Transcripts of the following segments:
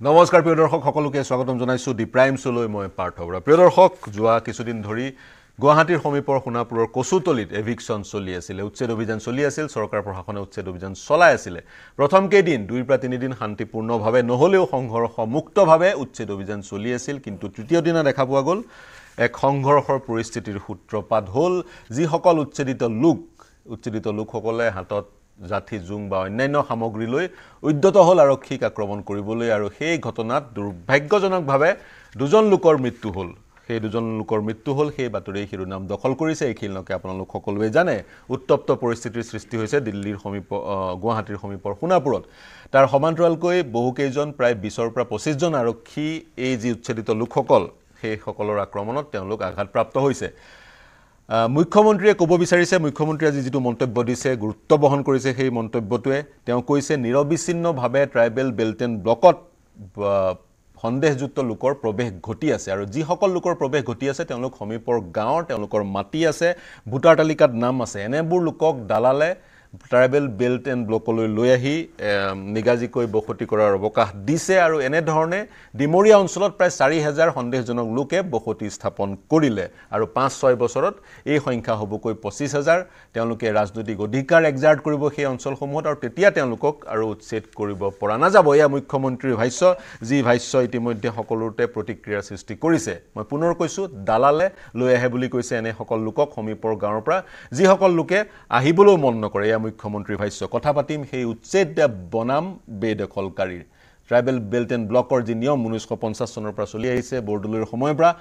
নমস্কাৰ প্ৰিয় দৰ্শক সকলোকে স্বাগতম জনাইছো দি প্ৰাইম শোলৈ মই পাৰ্থ বৰা। প্ৰিয় দৰ্শক যোৱা কিছুদিন ধৰি গুৱাহাটীৰ সমীপৰ সোণাপুৰৰ কচুতলিত এভিকশন চলি আছিল, উচ্ছেদ অভিযান চলি আছিল। চৰকাৰ প্ৰশাসনে উচ্ছেদ অভিযান চলাই আছিল। প্ৰথম কেইদিন 2 পৰা 3 দিন শান্তিপূৰ্ণভাৱে নহলেও সংঘৰ্ষ মুক্তভাৱে উচ্ছেদ অভিযান চলি আছিল, কিন্তু তৃতীয় দিনা দেখা পোৱা গ'ল এক সংঘৰ্ষৰ পৰিস্থিতিৰ সূত্ৰপাত হ'ল। যিসকল উচ্ছেদিত লোকসকলে হাতত জাঠি জুং বা অন্যান্য সামগ্ৰী লৈ উদ্যত হ'ল আৰক্ষীক আক্ৰমণ কৰিবলৈ, আৰু সেই ঘটনাত দুৰ্ভাগ্যজনকভাৱে দুজন লোকৰ মৃত্যু হ'ল। সেই বাতৰি শিৰোনাম দখল কৰিছে। এই খিলনকে আপোনালোক সকলোৱে জানে। উত্তপ্ত পৰিস্থিতিৰ সৃষ্টি হৈছে গুৱাহাটীৰ সমীপৰ সোণাপুৰত। তাৰ সমান্তৰালকৈ বহুকেইজন প্ৰায় 20ৰ পৰা 25জন আৰক্ষী এই যি উচ্ছেদিত লোকসকল সেইসকলৰ আক্ৰমণত তেওঁলোক আঘাতপ্ৰাপ্ত হৈছে। মুখ্যমন্ত্ৰীয়ে ক'ব বিচাৰিছে, মুখ্যমন্ত্ৰীয়ে আজি যিটো মন্তব্য দিছে গুৰুত্ব বহন কৰিছে। সেই মন্তব্যটোৱে তেওঁ কৈছে নিৰবিচ্ছিন্নভাৱে ট্ৰাইবেল বেল্ট এণ্ড ব্লকত সন্দেহযুক্ত লোকৰ প্ৰৱেশ ঘটি আছে, আৰু যিসকল লোকৰ প্ৰৱেশ ঘটি আছে তেওঁলোক সমীপৰ গাঁৱৰ, তেওঁলোকৰ মাটি আছে, ভোটাৰ তালিকাত নাম আছে। এনেবোৰ লোকক দালালে ট্ৰাইবেল বেল্ট এণ্ড ব্লকলৈ লৈ আহি নিগাজিকৈ বসতি কৰাৰ অৱকাশ দিছে, আৰু এনেধৰণে ডিমৰীয়া অঞ্চলত প্ৰায় 4000 সন্দেহজনক লোকে বসতি স্থাপন কৰিলে, আৰু 5-6 বছৰত এই সংখ্যা হ'বকৈ 25000। তেওঁলোকে ৰাজনৈতিক অধিকাৰ এক্সাৰ্ট কৰিব সেই অঞ্চলসমূহত, আৰু তেতিয়া তেওঁলোকক আৰু উচ্ছেদ কৰিব পৰা নাযাব। এয়া মুখ্যমন্ত্ৰীৰ ভাষ্য, যি ভাষ্য ইতিমধ্যে সকলোতে প্ৰতিক্ৰিয়াৰ সৃষ্টি কৰিছে। মই পুনৰ কৈছোঁ, দালালে লৈ আহে বুলি কৈছে এনেসকল লোকক সমীপৰ গাঁৱৰ পৰা, যিসকল লোকে আহিবলৈও মন নকৰে। মুখ্যমন্ত্ৰীৰ ভাষ্য। কথা পাতিম সেই উচ্ছেদ বনাম বেদখলকাৰীৰ। ট্ৰাইবেল বেল্ট এণ্ড ব্লকৰ যি নিয়ম 1950 চনৰ পৰা চলি আহিছে বৰদলৈৰ সময়ৰ পৰা,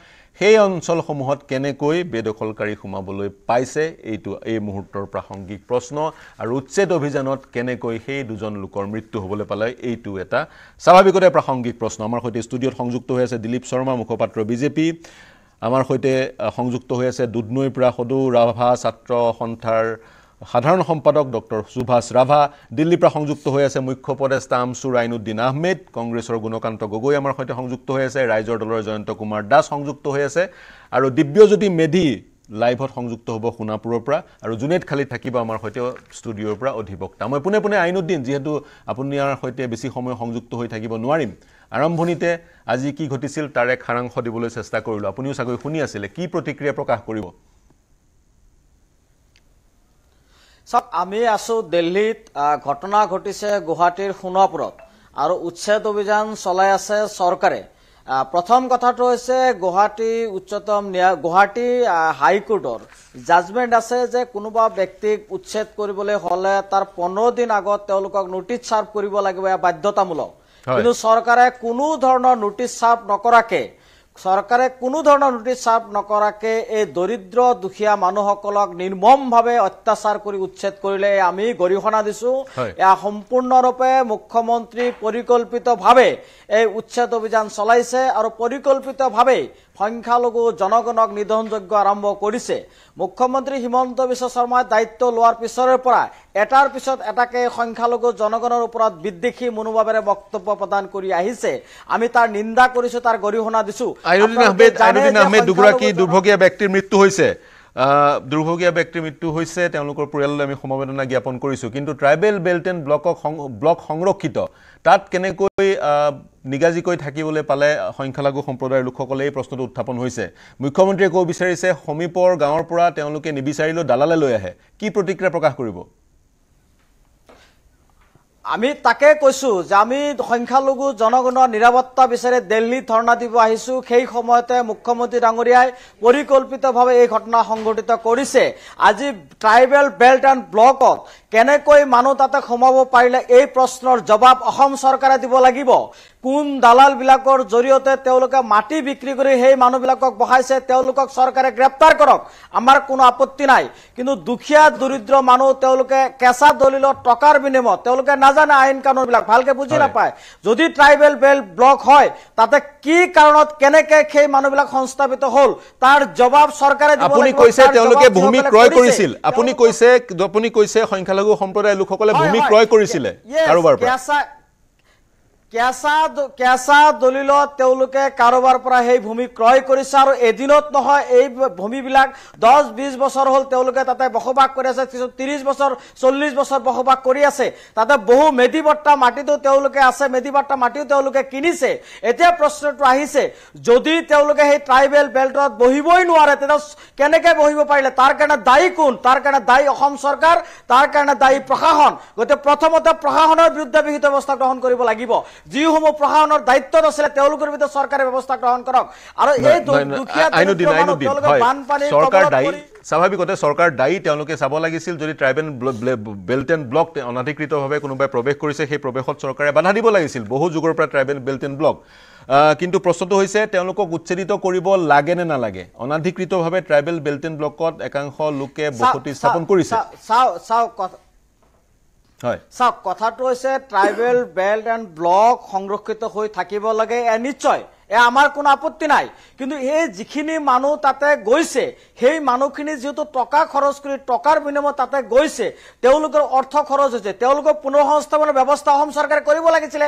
সেই অঞ্চলসমূহত কেনেকৈ বেদখলকাৰী সোমাবলৈ পাইছে এইটো এই মুহূৰ্তৰ প্ৰাসংগিক প্ৰশ্ন, আৰু উচ্ছেদ অভিযানত কেনেকৈ সেই দুজন লোকৰ মৃত্যু হ'বলৈ পালে এইটো এটা স্বাভাৱিকতে প্ৰাসংগিক প্ৰশ্ন। আমাৰ সৈতে ষ্টুডিঅ'ত সংযুক্ত হৈ আছে দিলীপ শৰ্মা, মুখপাত্ৰ বিজেপি। আমাৰ সৈতে সংযুক্ত হৈ আছে দুধনৈৰ পৰা সদৌ ৰাভা ছাত্ৰ সন্থাৰ সাধাৰণ সম্পাদক ডক্টৰ সুভাষ ৰাভা। দিল্লীৰ পৰা সংযুক্ত হৈ আছে মুখ্য উপদেষ্টা আমছুৰ আইনুদ্দিন আহমেদ। কংগ্ৰেছৰ গুণকান্ত গগৈ আমাৰ সৈতে সংযুক্ত হৈ আছে। ৰাইজৰ দলৰ জয়ন্ত কুমাৰ দাস সংযুক্ত হৈ আছে, আৰু দিব্যজ্যোতি মেধি লাইভত সংযুক্ত হ'ব সোণাপুৰৰ পৰা, আৰু জুনেদ খালিদ থাকিব আমাৰ সৈতে ষ্টুডিঅ'ৰ পৰা অধিবক্তা। মই পোনে আইনুদ্দিন, যিহেতু আপোনাৰ সৈতে বেছি সময় সংযুক্ত হৈ থাকিব নোৱাৰিম, আৰম্ভণিতে আজি কি ঘটিছিল তাৰ এক সাৰাংশ দিবলৈ চেষ্টা কৰিলোঁ। আপুনিও চাগৈ শুনি আছিলে, কি প্ৰতিক্ৰিয়া প্ৰকাশ কৰিব? আমি আছো দিল্লীত, ঘটনা ঘটিছে গুৱাহাটীৰ সোণাপুৰত, আৰু উচ্ছেদ অভিযান চলাই আছে চৰকাৰে। প্ৰথম কথাটো হৈছে গুৱাহাটী হাইকোৰ্টৰ জাজমেণ্ট আছে যে কোনোবা ব্যক্তিক উচ্ছেদ কৰিবলৈ হ'লে তাৰ 15 দিন আগত তেওঁলোকক নোটিছ চাৰ্ভ কৰিব লাগিব, এয়া বাধ্যতামূলক। কিন্তু চৰকাৰে কোনো ধৰণৰ নোটিছ চাৰ্ভ নকৰাকে এই দৰিদ্ৰ দুখীয়া মানুহসকলক নিৰ্মমভাৱে অত্যাচাৰ কৰি উচ্ছেদ কৰিলে আমি গৰিহণা দিছো। এয়া সম্পূৰ্ণৰূপে মুখ্যমন্ত্ৰী পৰিকল্পিতভাৱে এই উচ্ছেদ অভিযান চলাইছে, আৰু পৰিকল্পিতভাৱে সংখ্যালঘু জনগণক নিধনযজ্ঞ আৰম্ভ কৰিছে। মুখ্যমন্ত্ৰী হিমন্ত বিশ্ব শৰ্মাই দায়িত্ব লোৱাৰ পিছৰে পৰা এটাৰ পিছত এটাকে সংখ্যালঘু জনগণৰ ওপৰত বিদ্বেষী মনোভাৱেৰে বক্তব্য প্ৰদান কৰি আহিছে। আমি তাৰ নিন্দা কৰিছো, তাৰ গৰিহণা দিছো। আইনুদ্দিন আহমেদ দুগৰাকী দুৰ্ভগীয়া ব্যক্তিৰ মৃত্যু হৈছে, তেওঁলোকৰ পৰিয়াললৈ আমি সমবেদনা জ্ঞাপন কৰিছোঁ। কিন্তু ট্ৰাইবেল বেল্ট এণ্ড ব্লক সংৰক্ষিত, তাত কেনেকৈ নিগাজিকৈ থাকিবলৈ পালে সংখ্যালঘু সম্প্ৰদায়ৰ লোকসকলে, এই প্ৰশ্নটো উত্থাপন হৈছে। মুখ্যমন্ত্ৰীয়ে ক'ব বিচাৰিছে সমীপৰ গাঁৱৰ পৰা তেওঁলোকে নিবিচাৰিলেও দালালে লৈ আহে। কি প্ৰতিক্ৰিয়া প্ৰকাশ কৰিব? আমি তাকে কৈছো যে আমি সংখ্যালঘু জনগণৰ নিৰাপত্তা বিচাৰি দিল্লীত ধৰ্ণা দিব আহিছো। সেই সময়তে মুখ্যমন্ত্ৰী ডাঙৰীয়াই পৰিকল্পিতভাৱে এই ঘটনা সংঘটিত কৰিছে। আজি ট্ৰাইবেল বেল্ট এণ্ড ব্লকত কেনেকৈ মানুহ তাতে সোমাব পাৰিলে, এই প্ৰশ্নৰ জবাব অসম চৰকাৰে দিব লাগিব। কোন দালালবিলাকৰ জৰিয়তে তেওঁলোকে মাটি বিক্ৰী কৰি সেই মানুহবিলাকক বহাইছে, তেওঁলোকক চৰকাৰে গ্ৰেপ্তাৰ কৰক, আমাৰ কোনো আপত্তি নাই। কিন্তু দুখীয়া দৰিদ্ৰ মানুহ, তেওঁলোকে কেঁচা দলিলত টকাৰ বিনিময়ত, তেওঁলোকে নাজানে আইন কানুনবিলাক, ভালকে বুজি নাপায়। যদি ট্ৰাইবেল বেল্ট ব্লক হয়, তাতে কি কাৰণত কেনেকে সেই মানুহবিলাক সংস্থাপিত হ'ল তাৰ জবাব চৰকাৰে দিব লাগিব। আপুনি কৈছে তেওঁলোকে ভূমি ক্ৰয় কৰিছিল, আপুনি কৈছে সংখ্যালঘু সম্প্ৰদায়ৰ লোকসকলে ভূমি ক্ৰয় কৰিছিলে কাৰোবাৰ পৰা। কেঁচা দলিলত তেওঁলোকে কাৰোবাৰ পৰা সেই ভূমি ক্ৰয় কৰিছে আৰু এদিনত নহয় এই ভূমিবিলাক 10-20 বছৰ হ'ল তেওঁলোকে তাতে বসবাস কৰি আছে 30 বছৰ 40 বছৰ বসবাস কৰি আছে তাতে বহু মেদিবট্টা মাটিতো তেওঁলোকে আছে মেদিবট্টা মাটিও তেওঁলোকে কিনিছে এতিয়া প্ৰশ্নটো আহিছে যদি তেওঁলোকে সেই ট্ৰাইবেল বেল্টত বহিবই নোৱাৰে তেতিয়া কেনেকৈ বহিব পাৰিলে তাৰ কাৰণে দায়ী কোন তাৰ কাৰণে দায়ী অসম চৰকাৰ তাৰ কাৰণে দায়ী প্ৰশাসন গতে প্ৰথমতে প্ৰশাসনৰ বিৰুদ্ধে বিহিত ব্যৱস্থা গ্ৰহণ কৰিব লাগিব যিসমূহ প্ৰশাসনৰ দায়িত্বত আছিল তেওঁলোকৰ বিৰুদ্ধে চৰকাৰে ব্যৱস্থা গ্ৰহণ কৰক আৰু এই দুখীয়া বানপানীৰ চৰকাৰ দায়ী স্বাভাৱিকতে চৰকাৰ দায়ী তেওঁলোকে চাব লাগিছিল যদি ট্ৰাইবেল বেল্ট এণ্ড ব্লক অনাধিকৃতভাৱে কোনোবাই প্ৰৱেশ কৰিছে সেই প্ৰৱেশত চৰকাৰে বাধা দিব লাগিছিল বহু যুগৰ পৰা ট্ৰাইবেল বেল্ট এণ্ড ব্লক কিন্তু প্ৰশ্নটো হৈছে তেওঁলোকক উচ্ছেদিত কৰিব লাগে নে নালাগে অনাধিকৃতভাৱে ট্ৰাইবেল বেল্ট এণ্ড ব্লকত একাংশ লোকে বসতি স্থাপন কৰিছে চাওক কথাটো হৈছে ট্ৰাইবেল বেল্ট এণ্ড ব্লক সংৰক্ষিত হৈ থাকিব লাগে নিশ্চয় আমাৰ কোনো আপত্তি নাই কিন্তু এই যিখিনি মানুহ তাতে গৈছে সেই মানুহখিনি যেহেতু টকা খৰচ কৰি টকাৰ বিনিময়ত তাতে গৈছে তেওঁলোকৰ অৰ্থ খৰচ হৈছে তেওঁলোকৰ পুনঃসংস্থাপনৰ ব্যৱস্থা অসম চৰকাৰে কৰিব লাগিছিল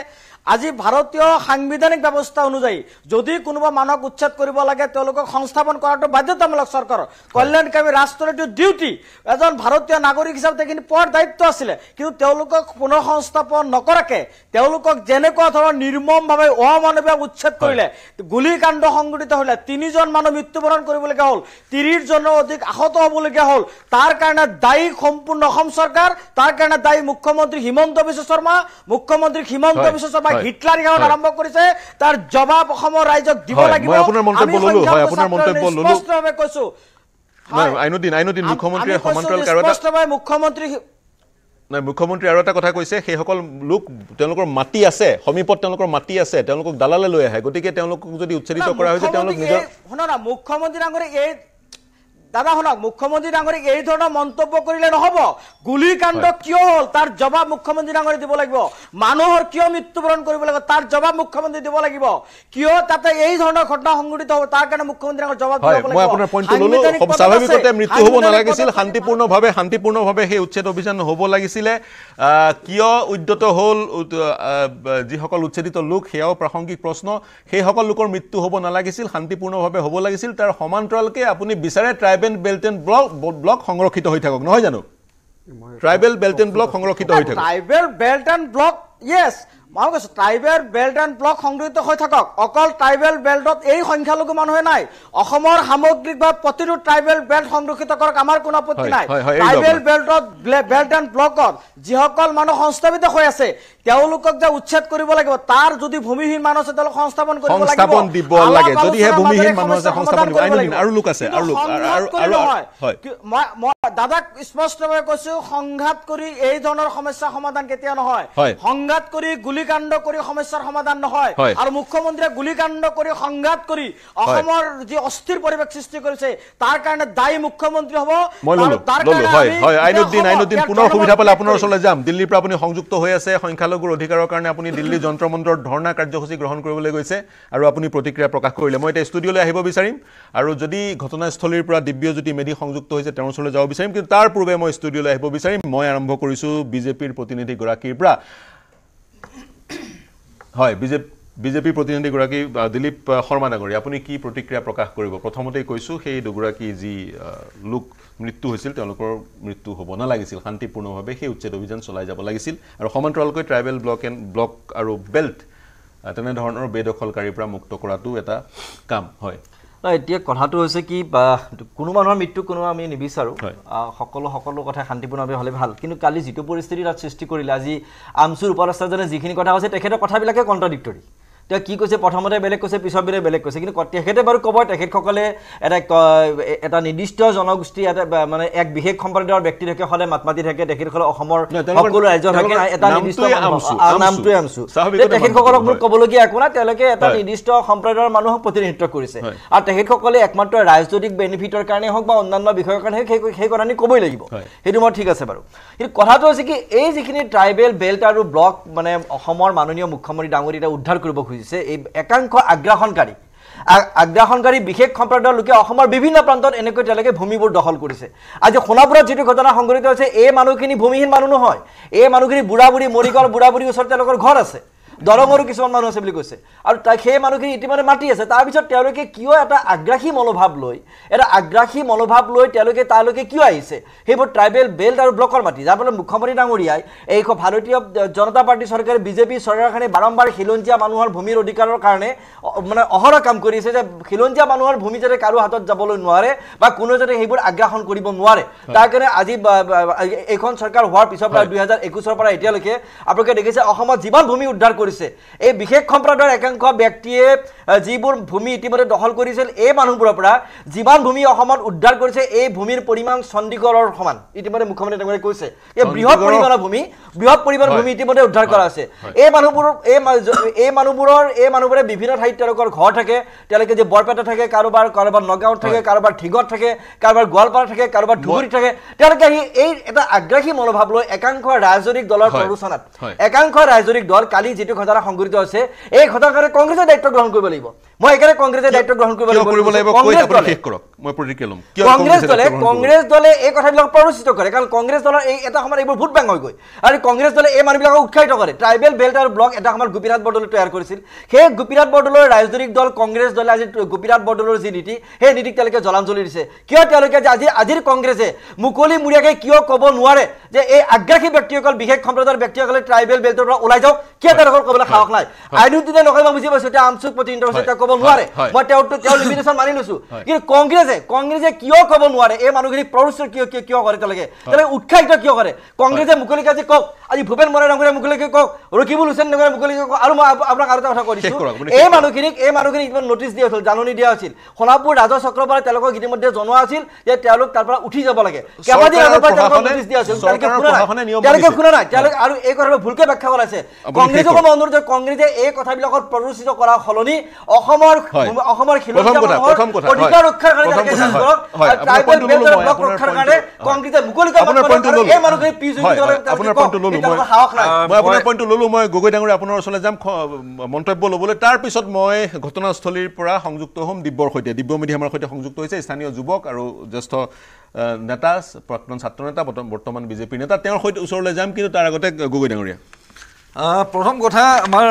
আজি ভাৰতীয় সাংবিধানিক ব্যৱস্থা অনুযায়ী যদি কোনোবা মানুহক উচ্ছেদ কৰিব লাগে তেওঁলোকক সংস্থাপন কৰাটো বাধ্যতামূলক চৰকাৰৰ কল্যাণকামী ৰাষ্ট্ৰৰ ডিউটি এজন ভাৰতীয় নাগৰিক হিচাপে সেইখিনি পোৱাৰ দায়িত্ব আছিলে কিন্তু তেওঁলোকক পুনঃসংস্থাপন নকৰাকে তেওঁলোকক যেনেকুৱা ধৰণৰ নিৰ্মমভাৱে অমানৱীয় উচ্ছেদ কৰিলে গুলিকাণ্ড সংঘটিত হলে 3 জন মানুহ মৃত্যুবৰণ কৰিবলগীয়া হল 30 জনৰ অধিক আহত হ'বলগীয়া হল তাৰ কাৰণে দায়ী সম্পূৰ্ণ অসম চৰকাৰ তাৰ কাৰণে দায়ী মুখ্যমন্ত্ৰী হিমন্ত বিশ্ব শৰ্মা হিটলাৰ ইহত আৰম্ভ কৰিছে তাৰ জবাব অসমৰ ৰাইজক দিব লাগিব মই আপোনাৰ মন্তব্য ললো হয় আপোনাৰ মন্তব্য ললো স্পষ্টভাৱে কৈছো আইনুদ্দিন মুখ্যমন্ত্ৰীয়ে সমান্তৰাল আৰু এটা স্পষ্টভাৱে মুখ্যমন্ত্ৰী আৰু এটা কথা কৈছে সেইসকল লোক তেওঁলোকৰ মাটি আছে সমীপত তেওঁলোকৰ মাটি আছে তেওঁলোকক দালালে লৈ আহে গতিকে তেওঁলোকক যদি উচ্ছেদিত কৰা হৈছে তেওঁলোক নিজৰ শুনা না মুখ্যমন্ত্ৰী ডাঙৰীক এই দাদা শুনক মুখ্যমন্ত্ৰী ডাঙৰীক এই ধৰণৰ মন্তব্য কৰিলে নহব গুলিকাণ্ড কিয় হল তাৰ জবাব মুখ্যমন্ত্ৰী ডাঙৰী দিব লাগিব মানুহৰ কিয় মৃত্যুবৰণ কৰিব লাগিব তাৰ জবাব মুখ্যমন্ত্ৰী দিব লাগিব কিয় তাতে এই ধৰণৰ ঘটনা সংঘটিত হ'ব তাৰ কাৰণে মুখ্যমন্ত্ৰী ডাঙৰ জবাব দিব লাগিব মই আপোনাৰ পইণ্টটো ললো স্বাভাৱিকতে মৃত্যু হ'ব নালাগিছিল শান্তিপূৰ্ণভাৱে সেই উচ্ছেদ অভিযান হ'ব লাগিছিলে কিয় উদ্যত হ'ল যিসকল উচ্ছেদিত লোক সেয়াও প্ৰাসংগিক প্ৰশ্ন সেইসকল লোকৰ মৃত্যু হ'ব নালাগিছিল শান্তিপূৰ্ণভাৱে হ'ব লাগিছিল তাৰ সমান্তৰালকে আপুনি বিচাৰে ট্ৰাইবেল বেল্ট এণ্ড ব্লক সংৰক্ষিত হৈ থাকক নহয় জানো ট্ৰাইবেল বেল্ট এণ্ড ব্লক সংৰক্ষিত হৈ থাকক tribal belt and block yes মই কৈছো ট্ৰাইবেল বেল্ট এণ্ড ব্লক সংৰক্ষিত হৈ থাকক অকল ট্ৰাইবেল বেল্টত এই সংখ্যালঘু মানুহে নাই অসমৰ সামগ্ৰিকভাৱে প্ৰতিটো ট্ৰাইবেল বেল্ট সংৰক্ষিত কৰক আমাৰ কোনো আপত্তি নাই ট্ৰাইবেল বেল্ট এণ্ড ব্লকত যিসকল মানুহ সংস্থাপিত হৈ আছে তেওঁলোকক যে উচ্ছেদ কৰিব লাগিব তাৰ যদি ভূমিহীন মানুহ আছে তেওঁলোক সংস্থাপন কৰিব লাগিব সংস্থাপন দিব লাগে যদি হে ভূমিহীন মানুহ আছে সংস্থাপন দিব আইনুদ্দিন আৰু লোক আছে আৰু মই দাদাক স্পষ্টভাৱে কৈছো সংঘাত কৰি এই ধৰণৰ সমস্যা সমাধান কেতিয়া নহয় সংঘাত কৰি গুলিকাণ্ড কৰি সমস্যাৰ সমাধান নহয় আৰু মুখ্যমন্ত্ৰীয়ে গুলিকাণ্ড কৰি সংঘাত কৰি অসমৰ যি অস্থিৰ পৰিৱেশ সৃষ্টি কৰিছে তাৰ কাৰণে দায়ী মুখ্যমন্ত্ৰী হ'ব তাৰ কাৰণে হয় আইনুদ্দিন পুনৰ সুবিধা পালে আপোনাৰ ওচৰলৈ যাম দিল্লীৰ পৰা আপুনি সংযুক্ত হৈ আছে সংখ্যালঘুৰ অধিকাৰৰ কাৰণে আপুনি দিল্লী যন্ত্ৰ মন্ত্ৰৰ ধৰ্ণা কাৰ্যসূচী গ্ৰহণ কৰিবলৈ গৈছে আৰু আপুনি প্ৰতিক্ৰিয়া প্ৰকাশ কৰিলে মই এতিয়া ষ্টুডিঅ'লৈ আহিব বিচাৰিম আৰু যদি ঘটনাস্থলীৰ পৰা দিব্যজ্যোতি মেধি সংযুক্ত হৈছে তেওঁৰ ওচৰলৈ যাব বিচাৰিম কিন্তু তাৰ পূৰ্বে মই ষ্টুডিঅ'লৈ আহিব বিচাৰিম মই আৰম্ভ কৰিছোঁ বিজেপিৰ প্ৰতিনিধিগৰাকীৰ পৰা হয় বিজেপি প্ৰতিনিধিগৰাকী দিলীপ শৰ্মা ডাঙৰী আপুনি কি প্ৰতিক্ৰিয়া প্ৰকাশ কৰিব প্ৰথমতেই কৈছোঁ সেই দুগৰাকী যি লোক মৃত্যু হৈছিল তেওঁলোকৰ মৃত্যু হ'ব নালাগিছিল শান্তিপূৰ্ণভাৱে সেই উচ্ছেদ অভিযান চলাই যাব লাগিছিল আৰু সমান্তৰালকৈ ট্ৰাইবেল ব্লক আৰু বেল্ট তেনেধৰণৰ বেদখলকাৰীৰ পৰা মুক্ত কৰাটো এটা কাম হয় এতিয়া কথাটো হৈছে কি কোনো মানুহৰ মৃত্যু কোনো আমি নিবিচাৰোঁ সকলো কথা শান্তিপূৰ্ণভাৱে হ'লে ভাল কিন্তু কালি যিটো পৰিস্থিতি তাত সৃষ্টি কৰিলে আজি আমচুৰ উপদেষ্টাজনে যিখিনি কথা কৈছে তেখেতৰ কথাবিলাকে কণ্ট্ৰাডিক্টৰী তেওঁ কি কৈছে প্ৰথমতে বেলেগ কৈছে পিছত বেলেগ কৈছে কিন্তু তেখেতে বাৰু ক'ব তেখেতসকলে এটা নিৰ্দিষ্ট জনগোষ্ঠী মানে এক বিশেষ সম্প্ৰদায়ৰ ব্যক্তি থাকে হ'লে মাত মাতি থাকে তেখেতসকলে অসমৰ সকলো ৰাজ্যৰ থাকে এটা নিৰ্দিষ্ট নামটোৱে আমচু তেখেতসকলক মোৰ ক'বলগীয়া একো নাই তেওঁলোকে এটা নিৰ্দিষ্ট সম্প্ৰদায়ৰ মানুহক প্ৰতিনিধিত্ব কৰিছে আৰু তেখেতসকলে একমাত্ৰ ৰাজনৈতিক বেনিফিটৰ কাৰণে হওক বা অন্যান্য বিষয়ৰ কাৰণে সেই কথাখিনি ক'বই লাগিব সেইটো মই ঠিক আছে বাৰু কিন্তু কথাটো হৈছে কি এই যিখিনি ট্ৰাইবেল বেল্ট আৰু ব্লক মানে অসমৰ মাননীয় মুখ্যমন্ত্ৰী ডাঙৰী এটা উদ্ধাৰ কৰিব এই একাংশ আগ্ৰাসনকাৰী বিশেষ সম্প্ৰদায়ৰ লোকে অসমৰ বিভিন্ন প্ৰান্তত এনেকৈ তেওঁলোকে ভূমিবোৰ দখল কৰিছে আজি সোণাপুৰত যিটো ঘটনা সংঘটিত হৈছে এই মানুহখিনি ভূমিহীন মানুহ নহয় এই মানুহখিনি বুঢ়া বুঢ়ী মৰিগাঁৱৰ বুঢ়া বুঢ়ীৰ ওচৰত তেওঁলোকৰ ঘৰ আছে দৰঙৰো কিছুমান মানুহ আছে বুলি কৈছে আৰু সেই মানুহখিনি ইতিমধ্যে মাতি আছে তাৰপিছত তেওঁলোকে কিয় এটা আগ্ৰাসী মনোভাৱ লৈ তেওঁলোকে কিয় আহিছে সেইবোৰ ট্ৰাইবেল বেল্ট আৰু ব্লকৰ মাটি যাৰ ফলত মুখ্যমন্ত্ৰী ডাঙৰীয়াই এই ভাৰতীয় জনতা পাৰ্টি চৰকাৰে বিজেপি চৰকাৰখনে বাৰম্বাৰ খিলঞ্জীয়া মানুহৰ ভূমিৰ অধিকাৰৰ কাৰণে মানে অহৰহ কাম কৰিছে যে খিলঞ্জীয়া মানুহৰ ভূমি যাতে কাৰো হাতত যাবলৈ নোৱাৰে বা কোনো যাতে সেইবোৰ আগ্ৰাসন কৰিব নোৱাৰে তাৰ কাৰণে আজি এইখন চৰকাৰ হোৱাৰ পিছৰ পৰা 2021 পৰা এতিয়ালৈকে আপোনালোকে দেখিছে অসমত যিমান ভূমি উদ্ধাৰ কৰিছে এই বিশেষ সম্প্ৰদায়ৰ একাংশ ব্যক্তিয়ে যিবোৰ ভূমি ইতিমধ্যে দখল কৰিছিল এই মানুহবোৰৰ পৰা যিমান ভূমি অসমত উদ্ধাৰ কৰিছে এই ভূমিৰ পৰিমাণ চণ্ডীগড়ৰ সমান ইতিমধ্যে মুখ্যমন্ত্ৰী ডাঙৰীয়াই কৈছে এই বৃহৎ পৰিমাণৰ ভূমি ইতিমধ্যে উদ্ধাৰ কৰা আছে এই মানুহবোৰে বিভিন্ন ঠাইত তেওঁলোকৰ ঘৰ থাকে তেওঁলোকে যে বৰপেটা থাকে কাৰোবাৰ নগাঁৱত থাকে কাৰোবাৰ ঠিগত থাকে কাৰোবাৰ গোৱালপাৰা থাকে কাৰোবাৰ ধুবুৰীত থাকে তেওঁলোকে এই এটা আগ্ৰাসী মনোভাৱ লৈ একাংশ ৰাজনৈতিক দলৰ প্ৰৰোচনাত একাংশ ৰাজনৈতিক দল কালি যিটো ঘটনা সংঘটিত হৈছে এই ঘটনাৰে কংগ্ৰেছে দায়িত্ব গ্ৰহণ কৰিব লাগিব মই একেবাৰে কংগ্ৰেছে দায়িত্ব গ্ৰহণ কৰিব লাগিব কংগ্ৰেছ দলে এই কথাবিলাক প্ৰৰোচিত কৰে কাৰণ কংগ্ৰেছ দলৰ এই এটা সময়ত এইবোৰ ভোট বেংক হৈ গৈ আৰু কংগ্ৰেছ দলে এই মানুহবিলাকক উৎসাহিত কৰে ট্ৰাইবেল বেল্ট আৰু ব্লক এটা সময়ত গোপীনাথ বৰদলৈ তৈয়াৰ কৰিছিল সেই গোপীনাথ বৰদলৈৰ ৰাজনৈতিক দল কংগ্ৰেছ দলে আজি গোপীনাথ বৰদলৈৰ যি নীতি সেই নীতিক তেওঁলোকে জলাঞ্জলি দিছে কিয় তেওঁলোকে আজিৰ কংগ্ৰেছে মুকলি মুৰীয়াকৈ কিয় ক'ব নোৱাৰে যে এই আগ্ৰাসী ব্যক্তিসকল বিশেষ সম্প্ৰদায়ৰ ব্যক্তিসকলে ট্ৰাইবেল বেল্টৰ পৰা ওলাই যাওক কিয় তেওঁলোকৰ ক'বলৈ সাহস নাই আইনদিনে নকয় মই বুজি পাইছোঁ এতিয়া আমচুক প্ৰতি ইণ্টাৰেষ্ট ক'ব নোৱাৰে মই তেওঁৰ লিমিটেশ্যন মানি লৈছোঁ কিন্তু কংগ্ৰেছে কিয় ক'ব নোৱাৰে এই মানুহখিনিক প্ৰৰোচিত কিয় কৰে তেওঁলোকে উৎসাহিত কিয় কৰে কংগ্ৰেছে মুকলিকে আজি কওক আজি ভূপেন বৰা ডাঙৰীয়াই মুকলিকে কওক ৰকিবুল হুছেইন ডাঙৰীয়াই মুকলিকে কওক আৰু মই আপোনাক আৰু এটা কথা কৈছোঁ এই মানুহখিনিক নটিচ দিয়া হৈছিল জাননী দিয়া হৈছিল সোণাপুৰ ৰাজহ চক্ৰবাৰে তেওঁলোকক ইতিমধ্যে জনোৱা আছিল যে তেওঁলোক তাৰ পৰা উঠি যাব লাগে কেইবাদিন আগৰ পৰা তেওঁলোকক নটিচ দিয়া হৈছিল তেওঁলোকে শুনা নাই তেওঁলোকে আৰু এই কথাটো ভুলকৈ ব্যাখ্যা কৰাইছে কংগ্ৰেছক মই অনুৰোধ যে কংগ্ৰেছে এই কথাবিলাকত প্ৰৰোচিত কৰা সলনি অসমৰ খিলঞ্জীয়া মানুহৰ অধিকাৰ ৰক্ষাৰ কাৰণে ট্ৰাইবেল বেল্ট আৰু ব্লক ৰক্ষাৰ কাৰণে কংগ্ৰেছে মুকলিকৈ এই মানুহখিনি পিছ আপোনাৰ পইণ্টটো ললো মই গগৈ ডাঙৰীয়া আপোনাৰ ওচৰলৈ যাম মন্তব্য ল'বলৈ তাৰপিছত মই ঘটনাস্থলীৰ পৰা সংযুক্ত হ'ম দিব্যৰ সৈতে দিব্য মেধি আমাৰ সৈতে সংযুক্ত হৈছে স্থানীয় যুৱক আৰু জ্যেষ্ঠ নেতা প্ৰাক্তন ছাত্ৰ নেতা বৰ্তমান বিজেপিৰ নেতা তেওঁৰ সৈতে ওচৰলৈ যাম কিন্তু তাৰ আগতে গগৈ ডাঙৰীয়া প্ৰথম কথা আমাৰ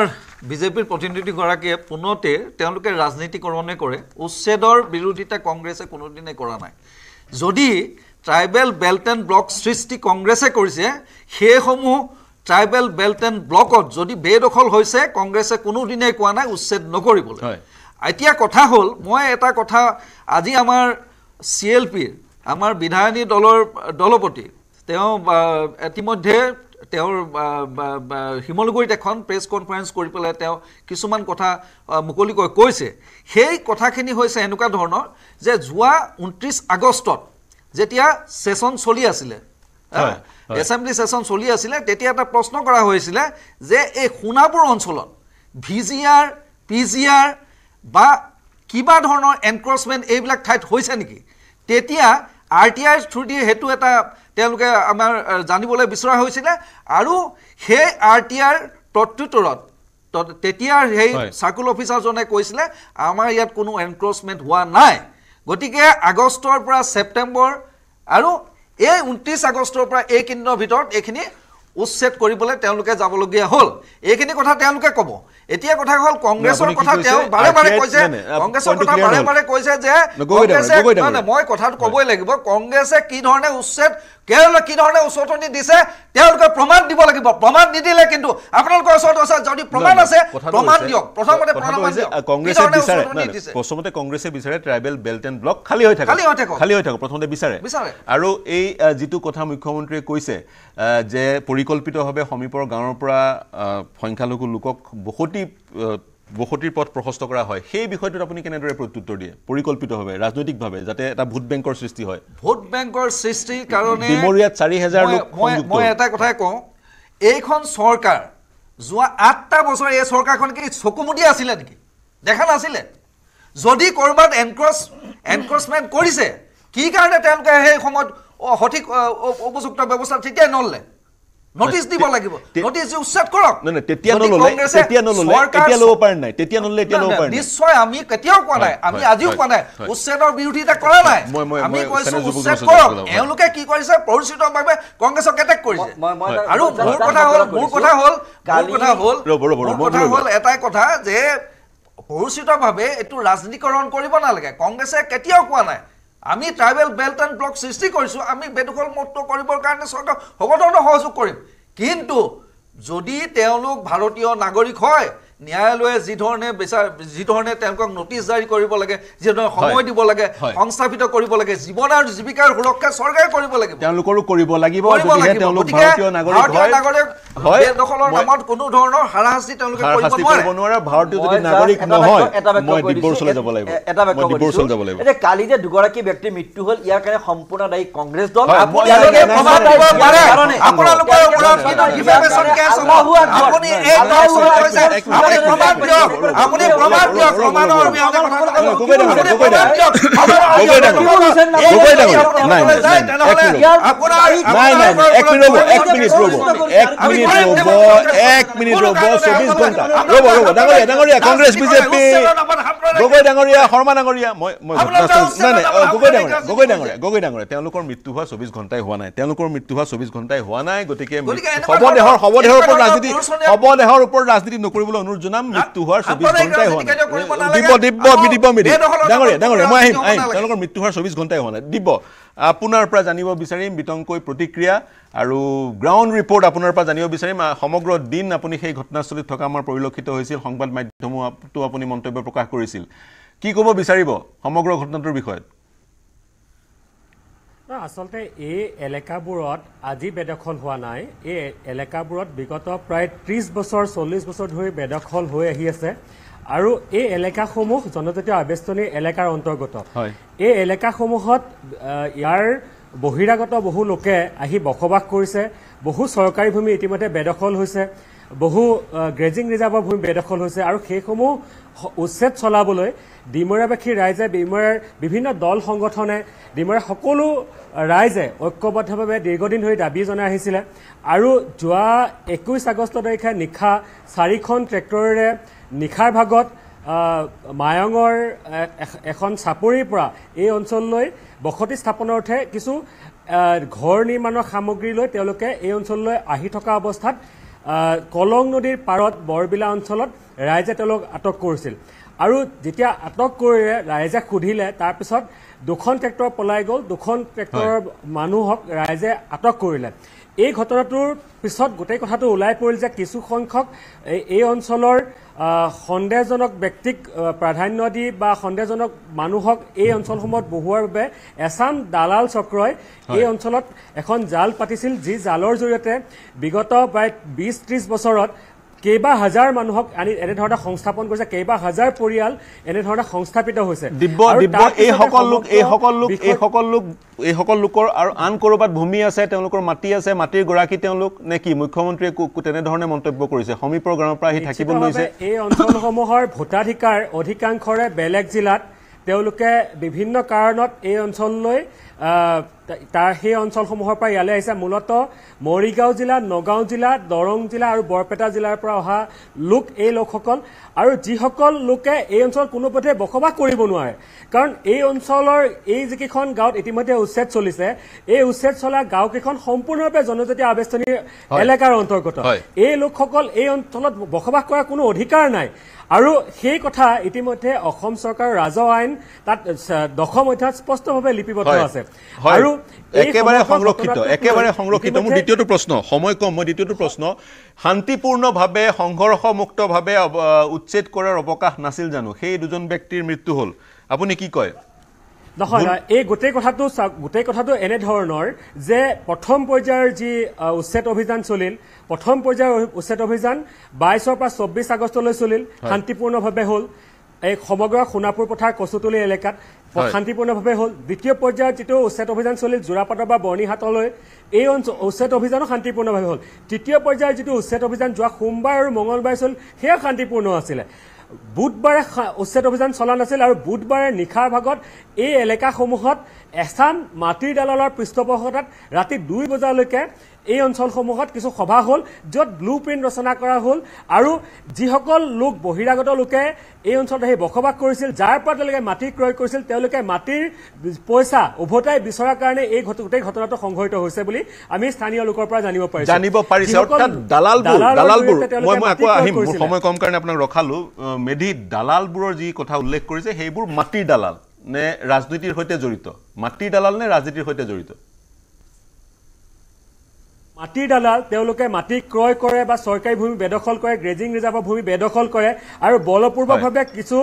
বিজেপিৰ প্ৰতিনিধিগৰাকীয়ে পুনতে তেওঁলোকে ৰাজনীতিকৰণে কৰে উচ্ছেদৰ বিৰোধিতা কংগ্ৰেছে কোনোদিনে কৰা নাই যদি ট্ৰাইবেল বেল্ট এণ্ড ব্লক সৃষ্টি কংগ্ৰেছে কৰিছে সেইসমূহ ট্ৰাইবেল বেল্ট এণ্ড ব্লকত যদি বেদখল হৈছে কংগ্ৰেছে কোনোদিনে কোৱা নাই উচ্ছেদ নকৰিবলৈ এতিয়া কথা হ'ল মই এটা কথা আজি আমাৰ CLPৰ আমাৰ বিধায়িনী দলৰ দলপতি তেওঁ ইতিমধ্যে তেওঁৰ শিমলুগুৰিত এখন প্ৰেছ কনফাৰেন্স কৰি পেলাই তেওঁ কিছুমান কথা মুকলিকৈ কৈছে সেই কথাখিনি হৈছে এনেকুৱা ধৰণৰ যে যোৱা 29 আগষ্টত যেতিয়া সেশন চলি আছিলে এছেম্বলি সেশন চলি আছিলে তেতিয়া এটা প্ৰশ্ন কৰা হৈছিলে যে এই সোণাপুৰ অঞ্চলত VGR PGR বা কিবা ধৰণৰ এনক্ৰচমেণ্ট এইবিলাক ঠাইত হৈছে নেকি তেতিয়া RTI থ্ৰুদি হেতু এটা তেওঁলোকে আমাৰ জানিবলৈ বিচৰা হৈছিলে আৰু সেই RTIৰ প্ৰত্যুত্তৰত তেতিয়া সেই সাৰ্কুল অফিচাৰজনে কৈছিলে আমাৰ ইয়াত কোনো এনক্ৰচমেণ্ট হোৱা নাই গতিকে আগষ্টৰ পৰা ছেপ্টেম্বৰ আৰু এই 29 আগষ্টৰ পৰা এই কিদিনৰ ভিতৰত এইখিনি উচ্ছেদ কৰিবলৈ তেওঁলোকে যাবলগীয়া হ'ল এইখিনি কথা তেওঁলোকে ক'ব এতিয়া কথা হ'ল কংগ্ৰেছৰ কথা তেওঁ বাৰে কৈছে কংগ্ৰেছৰ কথা বাৰে কৈছে যে কংগ্ৰেছে মই কথাটো ক'বই লাগিব কংগ্ৰেছে কি ধৰণে উচ্ছেদ কেৱল কি ধৰণে উচতনি দিছে তেওঁলোকে প্ৰমাণ দিব লাগিব প্ৰমাণ নিদিলে কিন্তু আপোনালোকৰ ওচৰত আছে যদি প্ৰমাণ আছে প্ৰমাণ দিয়ক প্ৰথমতে প্ৰমাণ দিয়ক কংগ্ৰেছে বিচাৰে প্ৰথমতে কংগ্ৰেছে বিচাৰে ট্ৰাইবেল বেল্ট এণ্ড ব্লক খালি হৈ থাকে প্ৰথমতে বিচাৰে আৰু এই যিটো কথা মুখ্যমন্ত্ৰীয়ে কৈছে যে পৰিকল্পিতভাৱে সমীপৰ গাঁৱৰ পৰা সংখ্যালঘু লোকক বসতিৰ পথ প্ৰশস্ত কৰা হয় সেই বিষয়টোত আপুনি কেনেদৰে প্ৰত্যুত্তৰ দিয়ে পৰিকল্পিতভাৱে ৰাজনৈতিকভাৱে যাতে এটা ভোট বেংকৰ সৃষ্টি হয় ভোট বেংকৰ সৃষ্টিৰ কাৰণে ডিমৰিয়াত 4000 লোক সংযুক্ত মই এটা কথাই কওঁ এইখন চৰকাৰ যোৱা 8টা বছৰ এই চৰকাৰখন কি চকুমুদি আছিলে নেকি দেখা নাছিলে যদি কৰবাত এনক্ৰচমেণ্ট কৰিছে কি কাৰণে তেওঁলোকে সেই সময়ত সঠিক উপযুক্ত ব্যৱস্থা তেতিয়া নললে নোটিস দিব লাগিব নোটিস উচ্ছেদ কৰক না তেতিয়া নললে এতিয়া লব পাৰে নাই তেতিয়া নললে এতিয়া লব পাৰে নিশ্চয় আমি কেতিয়াও কোৱা নাই আমি আজিও কোৱা নাই উচ্ছেদৰ বিৰোধিতা কৰা নাই আমি কৈছো উচ্ছেদ কৰক এওঁলোকে কি কৰিছে পৰিচিতভাৱে কংগ্ৰেছক এটেক কৰিছে আৰু মোৰ কথা হ'ল কথা হ'ল এটাই কথা যে পৰিচিতভাৱে এইটো ৰাজনীতিকৰণ কৰিব নালাগে কংগ্ৰেছে কেতিয়াও কোৱা নাই আমি ট্ৰাইবেল বেল্ট এণ্ড ব্লক সৃষ্টি কৰিছোঁ আমি বেদখল মুক্ত কৰিবৰ কাৰণে চৰকাৰ সকলোধৰণৰ সহযোগ কৰিম কিন্তু যদি তেওঁলোক ভাৰতীয় নাগৰিক হয় ন্যায়ালয়ে যি ধৰণে তেওঁলোকক নটিচ জাৰি কৰিব লাগে যি ধৰণে সময় দিব লাগে সংস্থাপিত কৰিব লাগে জীৱন আৰু জীৱিকাৰ সুৰক্ষা চৰকাৰে কৰিব লাগিব তেওঁলোকৰো কৰিব লাগিব যদিহে তেওঁলোক ভাৰতীয় নাগৰিক হয় বেদখলৰ নামত কোনো ধৰণৰ হাৰাশাস্তি তেওঁলোকে কৰিব নোৱাৰে ভাৰতীয় যদি নাগৰিক নহয় মই দিব্যৰ ওচৰলৈ যাব লাগিব এতিয়া কালি যে দুগৰাকী ব্যক্তিৰ মৃত্যু হ'ল ইয়াৰ কাৰণে সম্পূৰ্ণ দায়ী কংগ্ৰেছ দল আপোনালোকৰ ওপৰত ডিফেমেশ্যন কেছ হ'ব আপুনি এই আপুনি প্ৰমাণ দিয়ক প্ৰমাণৰ বিহনে এক মিনিট ৰ'ব 24 ঘণ্টা ৰ'ব ডাঙৰীয়া কংগ্ৰেছ বিজেপি গগৈ ডাঙৰীয়া শৰ্মা ডাঙৰীয়া মই গগৈ ডাঙৰীয়া তেওঁলোকৰ মৃত্যু হোৱা 24 ঘণ্টাই হোৱা নাই গতিকে শৱদেহৰ ওপৰত ৰাজনীতি নকৰিবলৈ অনুৰোধ জনাম মৃত্যু হোৱাৰ 24 ঘণ্টাই হোৱা নাই ডাঙৰীয়া মই আহিম তেওঁলোকৰ মৃত্যু হোৱাৰ 24 ঘণ্টাই হোৱা নাই দিব আপোনাৰ পৰা জানিব বিচাৰিম বিতংকৈ প্ৰতিক্ৰিয়া আৰু গ্ৰাউণ্ড ৰিপৰ্ট আপোনাৰ পৰা জানিব বিচাৰিম সমগ্ৰ দিন আপুনি সেই ঘটনাস্থলীত থকা আমাৰ পৰিলক্ষিত হৈছিল সংবাদ মাধ্যমতো আপুনি মন্তব্য প্ৰকাশ কৰিছিল কি ক'ব বিচাৰিব সমগ্ৰ ঘটনাটোৰ বিষয়ত আসলতে এই এলেকাবোৰত আজি বেদখল হোৱা নাই এই এলেকাবোৰত বিগত প্ৰায় 30 বছৰ 40 বছৰ ধৰি বেদখল হৈ আহি আছে আৰু এই এলেকাসমূহ জনজাতীয় আবেষ্টনী এলেকাৰ অন্তৰ্গত এই এলেকাসমূহত ইয়াৰ বহিৰাগত বহু লোকে আহি বসবাস কৰিছে বহু চৰকাৰী ভূমি ইতিমধ্যে বেদখল হৈছে বহু গ্ৰেজিং ৰিজাৰ্ভৰ ভূমি বেদখল হৈছে আৰু সেইসমূহ উচ্ছেদ চলাবলৈ ডিমৰাবাসী ৰাইজে ডিমৰাৰ বিভিন্ন দল সংগঠনে ডিমৰাৰ সকলো ৰাইজে ঐক্যবদ্ধভাৱে দীৰ্ঘদিন ধৰি দাবী জনাই আহিছিলে আৰু যোৱা 21 আগষ্ট তাৰিখে নিশা 4খন ট্ৰেক্টৰেৰে নিশাৰ ভাগত মায়ঙৰ এখন চাপৰিৰ পৰা এই অঞ্চললৈ বসতি স্থাপনৰ অৰ্থে কিছু ঘৰ নিৰ্মাণৰ সামগ্ৰী লৈ তেওঁলোকে এই অঞ্চললৈ আহি থকা অৱস্থাত কলং নদীৰ পাৰত বৰবিলা অঞ্চলত ৰাইজে তেওঁলোক আটক কৰিছিল আৰু যেতিয়া আটক কৰিলে ৰাইজে সুধিলে তাৰপিছত 2খন ট্ৰেক্টৰ পলাই গ'ল 2খন ট্ৰেক্টৰৰ মানুহক ৰাইজে আটক কৰিলে এই ঘটনাটোৰ পিছত গোটেই কথাটো ওলাই পৰিল যে কিছু সংখ্যক এই অঞ্চলৰ সন্দেহজনক ব্যক্তিক প্ৰাধান্য দি বা সন্দেহজনক মানুহক এই অঞ্চলসমূহত বহুৱাৰ বাবে এছাম দালাল চক্ৰই এই অঞ্চলত এখন জাল পাতিছিল যি জালৰ জৰিয়তে বিগত প্ৰায় 20-30 বছৰত কেইবা হাজাৰ মানুহক আনি এনেধৰণে সংস্থাপন কৰিছে কেইবা হাজাৰ পৰিয়াল এনেধৰণে সংস্থাপিত হৈছে এই সকল লোকৰ আৰু আন কৰবাত ভূমি আছে তেওঁলোকৰ মাটি আছে মাটিৰ গৰাকী তেওঁলোক নে কি মুখ্যমন্ত্ৰীয়ে তেনেধৰণে মন্তব্য কৰিছে সমীপৰ গাঁৱৰ পৰা আহি থাকিব লৈছে এই অঞ্চলসমূহৰ ভোটাধিকাৰ অধিকাংশৰে বেলেগ জিলাত তেওঁলোকে বিভিন্ন কাৰণত এই অঞ্চললৈ সেই অঞ্চলসমূহৰ পৰা ইয়ালৈ আহিছে মূলতঃ মৰিগাঁও জিলা নগাঁও জিলা দৰং জিলা আৰু বৰপেটা জিলাৰ পৰা অহা লোক এই লোকসকল আৰু যিসকল লোকে এই অঞ্চলত কোনোপধ্যে বসবাস কৰিব নোৱাৰে কাৰণ এই অঞ্চলৰ এই যিকেইখন গাঁৱত ইতিমধ্যে উচ্ছেদ চলিছে এই উচ্ছেদ চলা গাঁওকেইখন সম্পূৰ্ণৰূপে জনজাতীয় আবেষ্টনী এলেকাৰ অন্তৰ্গত এই লোকসকল এই অঞ্চলত বসবাস কৰাৰ কোনো অধিকাৰ নাই আৰু সেই কথা ইতিমধ্যে অসম চৰকাৰৰ ৰাজহ আইন তাত 10ম অধ্যায়ত স্পষ্টভাৱে লিপিবদ্ধ আছে আৰু একেবাৰে সংৰক্ষিত মোৰ দ্বিতীয়টো প্ৰশ্ন সময় কম মই দ্বিতীয়টো প্ৰশ্ন শান্তিপূৰ্ণভাৱে সংঘৰ্ষমুক্তভাৱে উচ্ছেদ কৰাৰ অৱকাশ নাছিল জানো সেই দুজন ব্যক্তিৰ মৃত্যু হ'ল আপুনি কি কয় নহয় এই গোটেই কথাটো এনেধৰণৰ যে প্ৰথম পৰ্যায়ৰ যি উচ্ছেদ অভিযান চলিল প্ৰথম পৰ্যায়ৰ উচ্ছেদ অভিযান 22ৰ পৰা 24 আগষ্টলৈ চলিল শান্তিপূৰ্ণভাৱে হ'ল এই সমগ্ৰ সোণাপুৰ পথাৰ কচুতলী এলেকাত শান্তিপূৰ্ণভাৱে হ'ল দ্বিতীয় পৰ্যায়ৰ যিটো উচ্ছেদ অভিযান চলিল যোৰাপাটৰ বা বৰ্ণিহাটলৈ এই উচ্ছেদ অভিযানো শান্তিপূৰ্ণভাৱে হ'ল তৃতীয় পৰ্যায়ৰ যিটো উচ্ছেদ অভিযান যোৱা সোমবাৰ আৰু মঙলবাৰে চলিল সেয়া শান্তিপূৰ্ণ আছিলে বুধবাৰে উচ্ছেদ অভিযান চলা নাছিল আৰু বুধবাৰে নিশাৰ ভাগত এই এলেকাসমূহত এছাম মাটিৰ দালালৰ পৃষ্ঠপোষকতাত ৰাতি 2 বজালৈকে এই অঞ্চলসমূহত কিছু সভা হ'ল য'ত ব্লু প্ৰিণ্ট ৰচনা কৰা হ'ল আৰু যিসকল লোক বহিৰাগত লোকে এই অঞ্চলত আহি বসবাস কৰিছিল যাৰ পৰা তেওঁলোকে মাটি ক্ৰয় কৰিছিল তেওঁলোকে মাটিৰ পইচা উভতাই বিচৰাৰ কাৰণে এই গোটেই ঘটনাটো সংঘটিত হৈছে বুলি আমি স্থানীয় লোকৰ পৰা জানিব পাৰিছো অৰ্থাৎ দালালবোৰ মই আকৌ আহিম সময় কম কাৰণে আপোনাক ৰখালো মেধি দালালবোৰৰ যি কথা উল্লেখ কৰিছে সেইবোৰ মাটিৰ দালাল নে ৰাজনীতিৰ সৈতে জড়িত মাটিৰ দালাল নে ৰাজনীতিৰ সৈতে জড়িত মাটিৰ দালাল তেওঁলোকে মাটি ক্ৰয় কৰে বা চৰকাৰী ভূমি বেদখল কৰে গ্ৰেজিং ৰিজাৰ্ভৰ ভূমি বেদখল কৰে আৰু বলপূৰ্বকভাৱে কিছু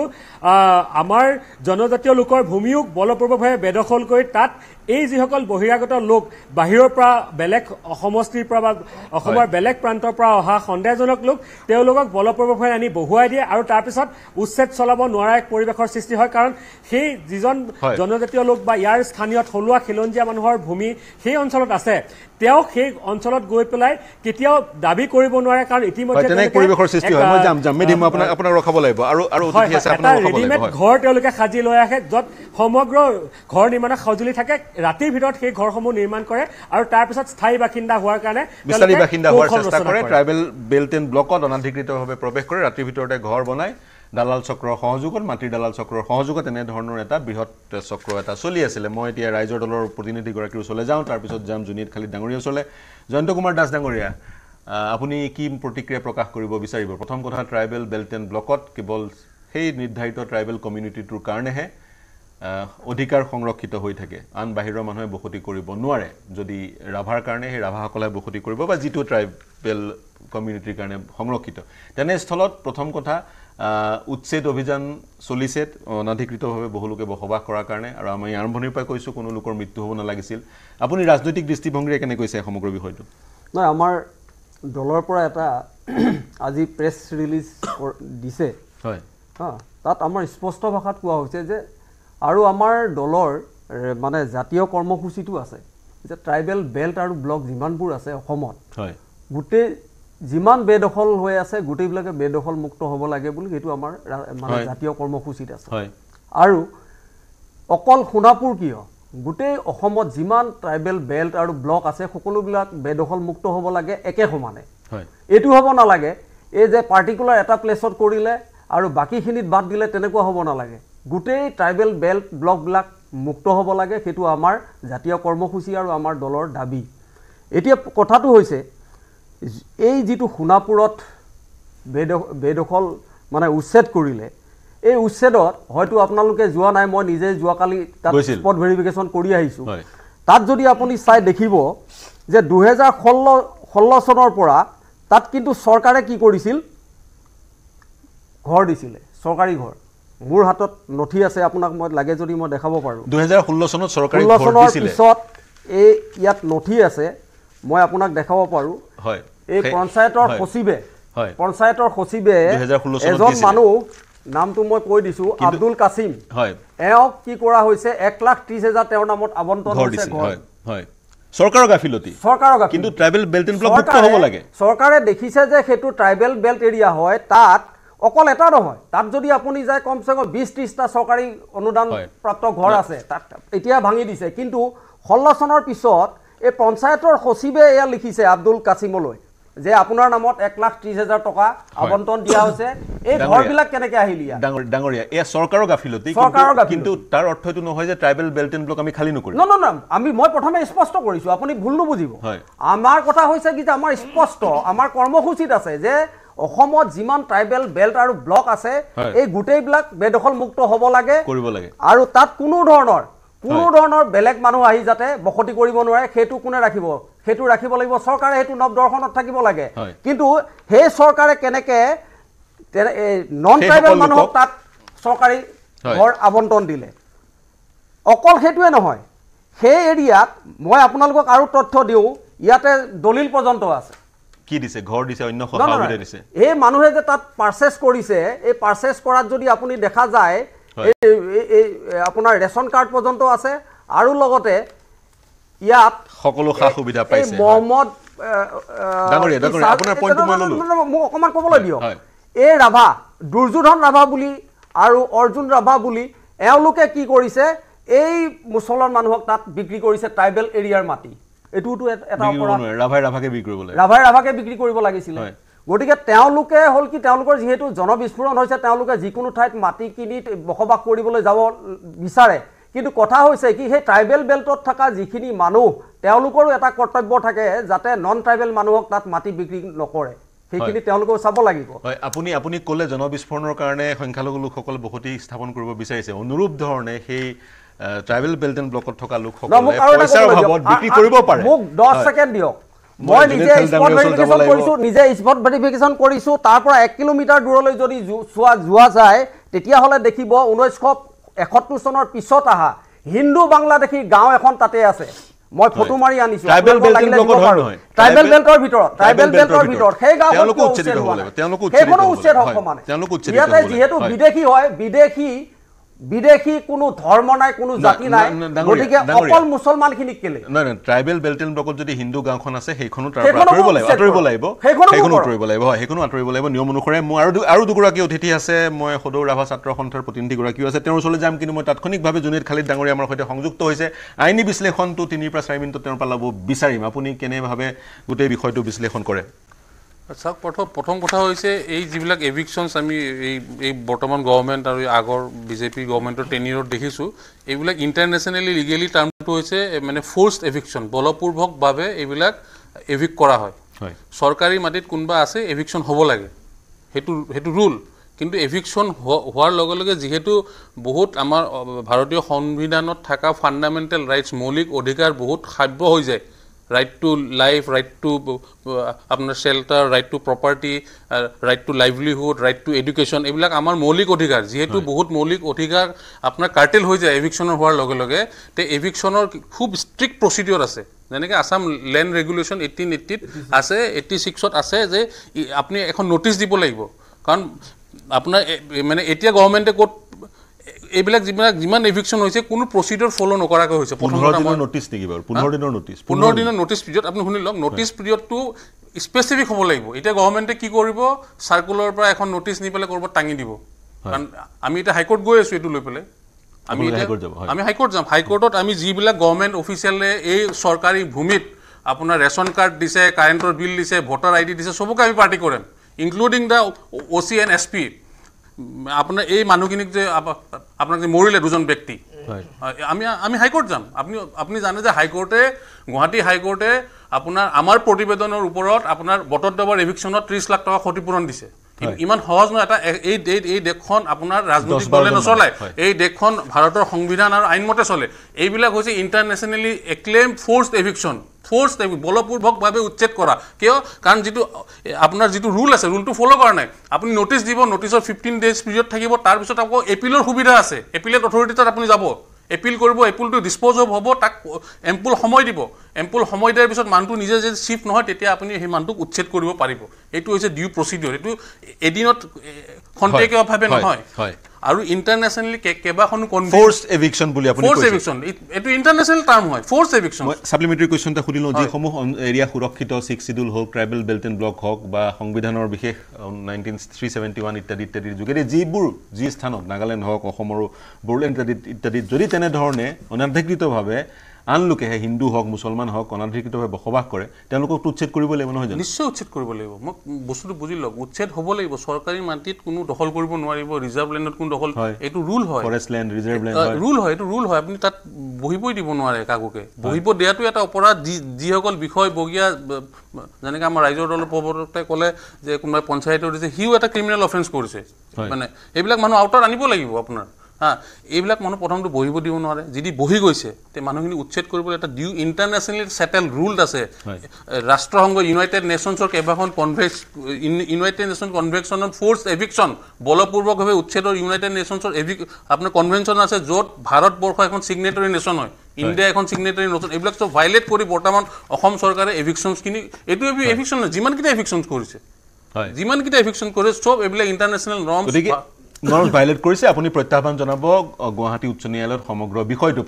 আমাৰ জনজাতীয় লোকৰ ভূমিও বলপূৰ্বকভাৱে বেদখল কৰি তাত এই যিসকল বহিৰাগত লোক বাহিৰৰ পৰা বেলেগ সমষ্টিৰ পৰা বা অসমৰ বেলেগ প্ৰান্তৰ পৰা অহা সন্দেহজনক লোক তেওঁলোকক বলপূৰ্বকভাৱে আনি বহুৱাই দিয়ে আৰু তাৰপিছত উচ্ছেদ চলাব নোৱাৰা এক পৰিৱেশৰ সৃষ্টি হয় কাৰণ সেই যিজন জনজাতীয় লোক বা ইয়াৰ স্থানীয় থলুৱা খিলঞ্জীয়া মানুহৰ ভূমি সেই অঞ্চলত আছে তেওঁ সেই অঞ্চলত গৈ পেলাই কেতিয়াও দাবী কৰিব নোৱাৰে কাৰণ ইতিমধ্যে পৰিৱেশৰ সৃষ্টি হয় মই যাম মেধি মই আপোনাক ৰখাব লাগিব আৰু অতিথি আছে আপোনাক ৰখাব লাগিব ঘৰ তেওঁলোকে সাজি লৈ আহে য'ত সমগ্ৰ ঘৰ নিৰ্মাণৰ সঁজুলি থাকে ৰাতিৰ ভিতৰত সেই ঘৰসমূহ নিৰ্মাণ কৰে আৰু তাৰপিছত স্থায়ী বাসিন্দা হোৱাৰ কাৰণে বিস্তাৰী বাসিন্দা হোৱাৰ চেষ্টা কৰে ট্ৰাইবেল বেল্ট এণ্ড ব্লকত অনাধিকৃতভাৱে প্ৰৱেশ কৰে ৰাতিৰ ভিতৰতে ঘৰ বনায় দালাল চক্ৰৰ সহযোগত মাটিৰ দালাল চক্ৰৰ সহযোগত এনেধৰণৰ এটা বৃহৎ চক্ৰ এটা চলি আছিলে মই এতিয়া ৰাইজৰ দলৰ প্ৰতিনিধিগৰাকীৰ ওচৰলৈ যাওঁ তাৰপিছত যাম জুনিত খালিদ ডাঙৰীয়া ওচৰলৈ জয়ন্ত কুমাৰ দাস ডাঙৰীয়া আপুনি কি প্ৰতিক্ৰিয়া প্ৰকাশ কৰিব বিচাৰিব প্ৰথম কথা ট্ৰাইবেল বেল্ট এণ্ড ব্লকত কেৱল সেই নিৰ্ধাৰিত ট্ৰাইবেল কমিউনিটিটোৰ কাৰণেহে অধিকাৰ সংৰক্ষিত হৈ থাকে আন বাহিৰৰ মানুহে বসতি কৰিব নোৱাৰে যদি ৰাভাৰ কাৰণে সেই ৰাভাসকলে বসতি কৰিব বা যিটো ট্ৰাইবেল কমিউনিটিৰ কাৰণে সংৰক্ষিত তেনেস্থলত প্ৰথম কথা উচ্ছেদ অভিযান চলিছে অনাধিকৃতভাৱে বহু লোকে বসবাস কৰাৰ কাৰণে আৰু আমি আৰম্ভণিৰ পৰা কৈছোঁ কোনো লোকৰ মৃত্যু হ'ব নালাগিছিল আপুনি ৰাজনৈতিক দৃষ্টিভংগীৰে কেনে কৈছে সমগ্ৰ বিষয়টো নহয় আমাৰ দলৰ পৰা এটা আজি প্ৰেছ ৰিলিজ দিছে হয় তাত আমাৰ স্পষ্ট ভাষাত কোৱা হৈছে যে আৰু আমাৰ দলৰ মানে জাতীয় কৰ্মসূচীটো আছে যে ট্ৰাইবেল বেল্ট আৰু ব্লক যিমানবোৰ আছে অসমত হয় গোটেই যিমান বেদখল হৈ আছে গোটেইবিলাকে বেদখল মুক্ত হ'ব লাগে বুলি সেইটো আমাৰ মানে জাতীয় কৰ্মসূচীত আছে আৰু অকল সোণাপুৰ কিয় গোটেই অসমত যিমান ট্ৰাইবেল বেল্ট আৰু ব্লক আছে সকলোবিলাক বেদখল মুক্ত হ'ব লাগে একে সমানে এইটো হ'ব নালাগে এই যে পাৰ্টিকুলাৰ এটা প্লেছত কৰিলে আৰু বাকীখিনিত বাদ দিলে তেনেকুৱা হ'ব নালাগে গোটেই ট্ৰাইবেল বেল্ট ব্লকবিলাক মুক্ত হ'ব লাগে সেইটো আমাৰ জাতীয় কৰ্মসূচী আৰু আমাৰ দলৰ দাবী এতিয়া কথাটো হৈছে এই যিটো সোণাপুৰত বেদখল মানে উচ্ছেদ কৰিলে এই উচ্ছেদত হয়তো আপোনালোকে যোৱা নাই মই নিজে যোৱাকালি তাত স্পট ভেৰিফিকেশ্যন কৰি আহিছোঁ তাত যদি আপুনি চাই দেখিব যে 2016 চনৰ পৰা তাত কিন্তু চৰকাৰে কি কৰিছিল ঘৰ দিছিলে চৰকাৰী ঘৰ মোৰ হাতত নথি আছে আপোনাক মই লাগে যদি মই দেখাব পাৰোঁ 2016 চনত চৰকাৰী ঘৰ দিছিলে পিছত এই ইয়াত নথি আছে মই আপোনাক দেখাব পাৰোঁ হয় এই পঞ্চায়তৰ সচিবে এজন মানুহ নামটো মই কৈ দিছোঁ আব্দুল কাছিম এওঁক কি কৰা হৈছে 1,30,000 তেওঁৰ নামত আবণ্টন হৈছে চৰকাৰৰ গাফিলতি কিন্তু ট্ৰাইবেল বেল্ট এণ্ড ব্লক মুক্ত হ'ব লাগে চৰকাৰে দেখিছে যে সেইটো ট্ৰাইবেল বেল্ট এৰিয়া হয় তাত অকল এটা নহয় তাত যদি আপুনি যায় কমচে কম 20-30টা চৰকাৰী অনুদান প্ৰাপ্ত ঘৰ আছে তাত এতিয়া ভাঙি দিছে কিন্তু 16 চনৰ পিছত এই পঞ্চায়তৰ সচিবে এয়া লিখিছে আব্দুল কাছিমলৈ যে আপোনাৰ নামত 1,30,000 টকা আবণ্টন দিয়া হৈছে এই ঘৰবিলাক কেনেকৈ আহিল ইয়াত ডাঙৰীয়া এয়া চৰকাৰৰ গাফিলতি কিন্তু তাৰ অৰ্থ এইটো নহয় যে ট্ৰাইবেল বেল্ট এণ্ড ব্লক আমি খালী নকৰিম মই প্ৰথমে স্পষ্ট কৰিছোঁ আপুনি ভুল নুবুজিব আমাৰ কথা হৈছে কি যে আমাৰ স্পষ্ট আমাৰ কৰ্মসূচীত আছে যে অসমত যিমান ট্ৰাইবেল বেল্ট আৰু ব্লক আছে এই গোটেইবিলাক বেদখল মুক্ত হ'ব লাগে আৰু তাত কোনো ধৰণৰ বেলেগ মানুহ আহি যাতে বসতি কৰিব নোৱাৰে সেইটো কোনে ৰাখিব সেইটো ৰাখিব লাগিব চৰকাৰে সেইটো নৱ দৰ্শনত থাকিব লাগে কিন্তু সেই চৰকাৰে কেনেকৈ নন ট্ৰাইবেল মানুহক তাত চৰকাৰী ঘৰ আবণ্টন দিলে অকল সেইটোৱে নহয় সেই এৰিয়াত মই আপোনালোকক আৰু তথ্য দিওঁ ইয়াতে দলিল পৰ্যন্ত আছে কি দিছে ঘৰ দিছে অন্য সহায়তে দিছে এই মানুহে যে তাত পাৰচেজ কৰিছে এই পাৰচেজ কৰাত যদি আপুনি দেখা যায় এই আপোনাৰ ৰেচন কাৰ্ড পৰ্যন্ত আছে আৰু লগতে ইয়াত সকলো সা সুবিধা পাইছে মহম্মদ ডাঙৰীয়া আপোনাৰ পইণ্টটো মই ললো মোক অকমান ক'বলৈ দিয়ক এই ৰাভা দুৰ্যোধন ৰাভা বুলি আৰু অৰ্জুন ৰাভা বুলি এওঁলোকে কি কৰিছে এই মুছলমান মানুহক তাত বিক্ৰী কৰিছে ট্ৰাইবেল এৰিয়াৰ মাটি এইটোতো এটা অপৰাধ ৰাভাকে বিক্ৰী কৰিব লাগে ৰাভাকে বিক্ৰী কৰিব লাগিছিলে গতিকে তেওঁলোকে হ'ল কি তেওঁলোকৰ যিহেতু জনবিস্ফোৰণ হৈছে তেওঁলোকে যিকোনো ঠাইত মাটি কিনি বসবাস কৰিবলৈ যাব বিচাৰে কিন্তু কথা হৈছে কি সেই ট্ৰাইবেল বেল্টত থকা যিখিনি মানুহ তেওঁলোকৰো এটা কৰ্তব্য থাকে যাতে নন ট্ৰাইবেল মানুহক তাত মাটি বিক্ৰী নকৰে সেইখিনি তেওঁলোকেও চাব লাগিব হয় আপুনি ক'লে জনবিস্ফোৰণৰ কাৰণে সংখ্যালঘু লোকসকল বসতি স্থাপন কৰিব বিচাৰিছে অনুৰূপ ধৰণে সেই ট্ৰাইবেল বেল্ট এণ্ড ব্লকত থকা লোকসকলে পইচাৰ অভাৱত বিক্ৰী কৰিব পাৰে মোক 10 ছেকেণ্ড দিয়ক মই নিজে স্পট ভেৰিফিকেশ্যন কৰিছোঁ নিজে স্পট ভেৰিফিকেশ্যন কৰিছোঁ তাৰ পৰা 1 কিলোমিটাৰ দূৰলৈ যদি যোৱা যায় তেতিয়াহ'লে দেখিব 1971 চনৰ পিছত আহা হিন্দু বাংলাদেশী গাঁও এখন তাতে আছে মই ফটো মাৰি আনিছোঁ ট্ৰাইবেল বেল্টৰ ব্লকত নহয় ট্ৰাইবেল বেল্টৰ ভিতৰত সেই গাঁওখন উচ্ছেদ হ'ব সেইখনো উচ্ছেদ হ'ব মানে ইয়াতে যিহেতু বিদেশী হয় বিদেশী কোনো ধৰ্ম নাই কোনো জাতি নাই গতিকে অকল মুছলমানখিনিক কেলে নহয় ট্ৰাইবেল বেল্ট এণ্ড ব্লকত যদি হিন্দু গাঁওখন আছে সেইখনো তাৰ পৰা আঁতৰিব লাগিব সেইখনো আঁতৰিব লাগিব নিয়ম অনুসৰি মোৰ আৰু দুগৰাকী অতিথি আছে মই সদৌ ৰাভা ছাত্ৰ সন্থাৰ প্ৰতিনিধিগৰাকীও আছে তেওঁৰ ওচৰলৈ যাম কিন্তু মই তাৎক্ষণিকভাৱে জুনেদ খালিদ ডাঙৰীয়া আমাৰ সৈতে সংযুক্ত হৈছে আইনী বিশ্লেষণটো 3 পৰা 4 মিনিটত তেওঁৰ পৰা ল'ব বিচাৰিম আপুনি কেনেভাৱে গোটেই বিষয়টো বিশ্লেষণ কৰে চাওক প্ৰথম কথা হৈছে এই যিবিলাক এভিকশ্যনছ আমি এই বৰ্তমান গভৰ্ণমেণ্ট আৰু আগৰ বিজেপি গভৰ্ণমেণ্টৰ টেনিয়ৰত দেখিছোঁ এইবিলাক ইণ্টাৰনেশ্যনেলি লিগেলি টাৰ্মটো হৈছে মানে ফ'ৰ্চড এভিকশ্যন বলপূৰ্বকভাৱে এইবিলাক এভিক কৰা হয় চৰকাৰী মাটিত কোনোবা আছে এভিকশ্যন হ'ব লাগে সেইটো ৰুল কিন্তু এভিকশ্যন হোৱাৰ লগে লগে যিহেতু বহুত আমাৰ ভাৰতীয় সংবিধানত থকা ফাণ্ডামেণ্টেল ৰাইটছ মৌলিক অধিকাৰ বহুত সাব্য হৈ যায় right to life, right to আপনার shelter, right to property, right to livelihood, right to education এইবিলাক আমাৰ মৌলিক অধিকাৰ যেহেতু বহুত মৌলিক অধিকাৰ আপোনাৰ কাৰ্টেল হৈ যায় এভিকশ্যনৰ হোৱাৰ লগে লগে তে এভিকশ্যনৰ খুব ষ্ট্ৰিক্ট প্ৰচিডিউৰ আছে যেনেকৈ আসাম লেণ্ড ৰেগুলেশ্যন 1880 আছে 86ত আছে যে আপুনি এখন নোটিছ দিব লাগিব কাৰণ আপোনাৰ মানে এতিয়া গভৰ্ণমেণ্টে ক'ত এইবিলাক যিমান এভিকশ্যন হৈছে কোনো প্ৰচিডিউৰ ফলো নকৰাকৈ হৈছে 15 দিনৰ নোটিছ নেকি বাৰু 15 দিনৰ নোটিছ পিৰিয়ড আপুনি শুনি লওক নোটিছ পিৰিয়ডটো স্পেচিফিক হ'ব লাগিব এতিয়া গভৰ্ণমেণ্টে কি কৰিব চাৰ্কুলাৰৰ পৰা এখন নোটিছ নি পেলাই ক'ৰবাত টাঙি দিব কাৰণ আমি এতিয়া হাইকোৰ্ট গৈ আছোঁ এইটো লৈ পেলাই আমি হাইকোৰ্ট যাম হাইকোৰ্টত আমি যিবিলাক গভৰ্ণমেণ্ট অফিচিয়েলে এই চৰকাৰী ভূমিত আপোনাৰ ৰেচন কাৰ্ড দিছে কাৰেণ্টৰ বিল দিছে ভোটাৰ আইডি দিছে সবকে আমি পাৰ্টি কৰিম including the OC and SP আপোনাৰ এই মানুহখিনিক যে আপোনাক যে মৰিলে দুজন ব্যক্তি আমি হাইকোৰ্ট যাম আপুনি জানে যে হাইকোৰ্টে গুৱাহাটী হাইকোৰ্টে আপোনাৰ আমাৰ প্ৰতিবেদনৰ ওপৰত আপোনাৰ বটদ্ৰৱাৰ এভিকশ্যনত 30 লাখ টকা ক্ষতিপূৰণ দিছে ইমান সহজ নহয় এটা এই দেশখন আপোনাৰ ৰাজনৈতিক দলে নচলায় এই দেশখন ভাৰতৰ সংবিধান আৰু আইনমতে চলে এইবিলাক হৈছে ইণ্টাৰনেশ্যনেলি এক্লেম ফ'ৰ্চড এভিকশ্যন ফ'ৰ্চড বলপূৰ্বকভাৱে উচ্ছেদ কৰা কিয় কাৰণ যিটো আপোনাৰ যিটো ৰুল আছে ৰুলটো ফ'ল' কৰা নাই আপুনি নোটিছ দিব নোটিছৰ 15 ডেজ পিৰিয়ড থাকিব তাৰপিছত আকৌ এপিলৰ সুবিধা আছে এপিলেট অথৰিটিত আপুনি যাব এপিল কৰিব এপিলটো ডিছপ'জ হ'ব তাক এম্পুল সময় দিব এম্পুল সময় দিয়াৰ পিছত মানুহটো নিজে যদি চিফ্ট নহয় তেতিয়া আপুনি সেই মানুহটোক উচ্ছেদ কৰিব পাৰিব এইটো হৈছে ডিউ প্ৰচিডিউৰ এইটো এদিনত খন্তেকীয়ভাৱে নহয় আৰু ইণ্টাৰনেশ্যনেলি কেইবাখনো ফ'ৰ্চড এভিকশ্যন বুলি আপুনি ফ'ৰ্চড এভিকশ্যন এইটো ইণ্টাৰনেশ্যনেল টাৰ্ম হয় ফ'ৰ্চড এভিকশ্যন সাপ্লিমেণ্টাৰী কুৱেশ্যন এটা সুধি লওঁ যিসমূহ এৰিয়া সুৰক্ষিত 6 শিডিউল হওক ট্ৰাইবেল বেল্ট এণ্ড ব্লক হওক বা সংবিধানৰ বিশেষ 1971 ইত্যাদিৰ যোগেদি যি স্থানত নাগালেণ্ড হওক অসমৰো বড়োলেণ্ড ইত্যাদিত যদি তেনেধৰণে অনাধিকৃতভাৱে আন লোকে হিন্দু হওক মুছলমান হওক অনাধিকৃতভাৱে বসবাস কৰে তেওঁলোকক উচ্ছেদ কৰিব লাগিব নহয় জানো নিশ্চয় উচ্ছেদ কৰিব লাগিব মোক বস্তুটো বুজি লওক উচ্ছেদ হ'ব লাগিব চৰকাৰী মাটিত কোনো দখল কৰিব নোৱাৰিব ৰিজাৰ্ভ লেণ্ডত কোনো দখল এইটো ৰুল হয় forest land reserve land rule হয় এইটো ৰুল হয় আপুনি তাত বহিবই দিব নোৱাৰে কাকোকে বহিব দিয়াটো এটা অপৰাধ যিসকল বিষয়বগীয়া যেনেকৈ আমাৰ ৰাইজৰ দলৰ প্ৰৱৰ্তকে ক'লে যে কোনোবাই পঞ্চায়তৰ দিছে সিও এটা ক্ৰিমিনেল অফেন্স কৰিছে মানে এইবিলাক মানুহ আউটত আনিব লাগিব আপোনাৰ এইবিলাক মানুহ প্ৰথমটো বহিব দিব নোৱাৰে যদি বহি গৈছে তে মানুহখিনি উচ্ছেদ কৰিবলৈ এটা ডিউ ইণ্টাৰনেশ্যনেলি চেটেল ৰুল আছে ৰাষ্ট্ৰসংঘ ইউনাইটেড নেশ্যনছৰ কেইবাখন united nation convention on forced eviction বলপূৰ্বকভাৱে উচ্ছেদৰ ইউনাইটেড নেশ্যনছৰ আপোনাৰ কনভেনশ্যন আছে য'ত ভাৰতবৰ্ষ এখন ছিগনেটৰী নেশ্যন হয় ইণ্ডিয়া এখন ছিগনেটৰী নেশ্যন এইবিলাক চব ভাইলেট কৰি বৰ্তমান অসম চৰকাৰে এভিকশ্যনছখিনি এইটো এভিকশ্যন নহয় যিমানকেইটা এভিকশ্যন কৰিছে চব এইবিলাক ইণ্টাৰনেশ্যনেল নৰ্মছ ভাইলেট কৰিছে আপুনি প্ৰত্যাহ্বান জনাব গুৱাহাটী উচ্চ ন্যায়ালয়ত সমগ্ৰ বিষয়টো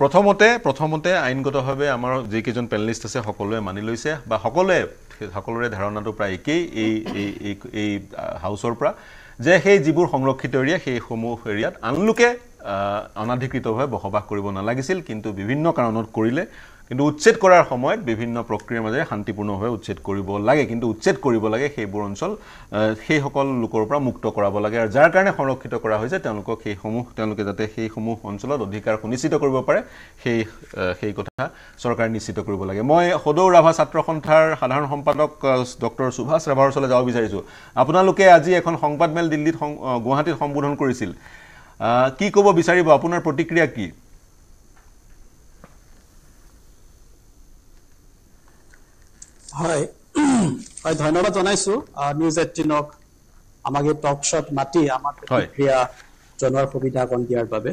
প্ৰথমতে আইনগতভাৱে আমাৰ যিকেইজন পেনেলিষ্ট আছে সকলোৱে মানি লৈছে বা সকলোৰে ধাৰণাটো প্ৰায় একেই এই হাউচৰ পৰা যে সেই যিবোৰ সংৰক্ষিত এৰিয়া সেইসমূহ এৰিয়াত আন লোকে অনাধিকৃতভাৱে বসবাস কৰিব নালাগিছিল কিন্তু বিভিন্ন কাৰণত কৰিলে কিন্তু উচ্ছেদ কৰাৰ সময়ত বিভিন্ন প্ৰক্ৰিয়াৰ মাজেৰে শান্তিপূৰ্ণভাৱে উচ্ছেদ কৰিব লাগে কিন্তু উচ্ছেদ কৰিব লাগে সেইবোৰ অঞ্চল সেই সকল লোকৰ পৰা মুক্ত কৰাব লাগে আৰু যাৰ কাৰণে সংৰক্ষিত কৰা হৈছে তেওঁলোকক তেওঁলোকে যাতে সেইসমূহ অঞ্চলত অধিকাৰ সুনিশ্চিত কৰিব পাৰে সেই কথা চৰকাৰে নিশ্চিত কৰিব লাগে মই সদৌ ৰাভা ছাত্ৰ সন্থাৰ সাধাৰণ সম্পাদক ডক্টৰ সুভাষ ৰাভাৰ ওচৰলৈ যাব বিচাৰিছোঁ আপোনালোকে আজি এখন সংবাদমেল দিল্লীত গুৱাহাটীত সম্বোধন কৰিছিল কি ক'ব বিচাৰিব আপোনাৰ প্ৰতিক্ৰিয়া কি হয় হয় ধন্যবাদ জনাইছো নিউজ 18ক আমাক এই টক শ্বট মাতি আমাৰ প্ৰতিক্ৰিয়া জনোৱাৰ সুবিধা কণ দিয়াৰ বাবে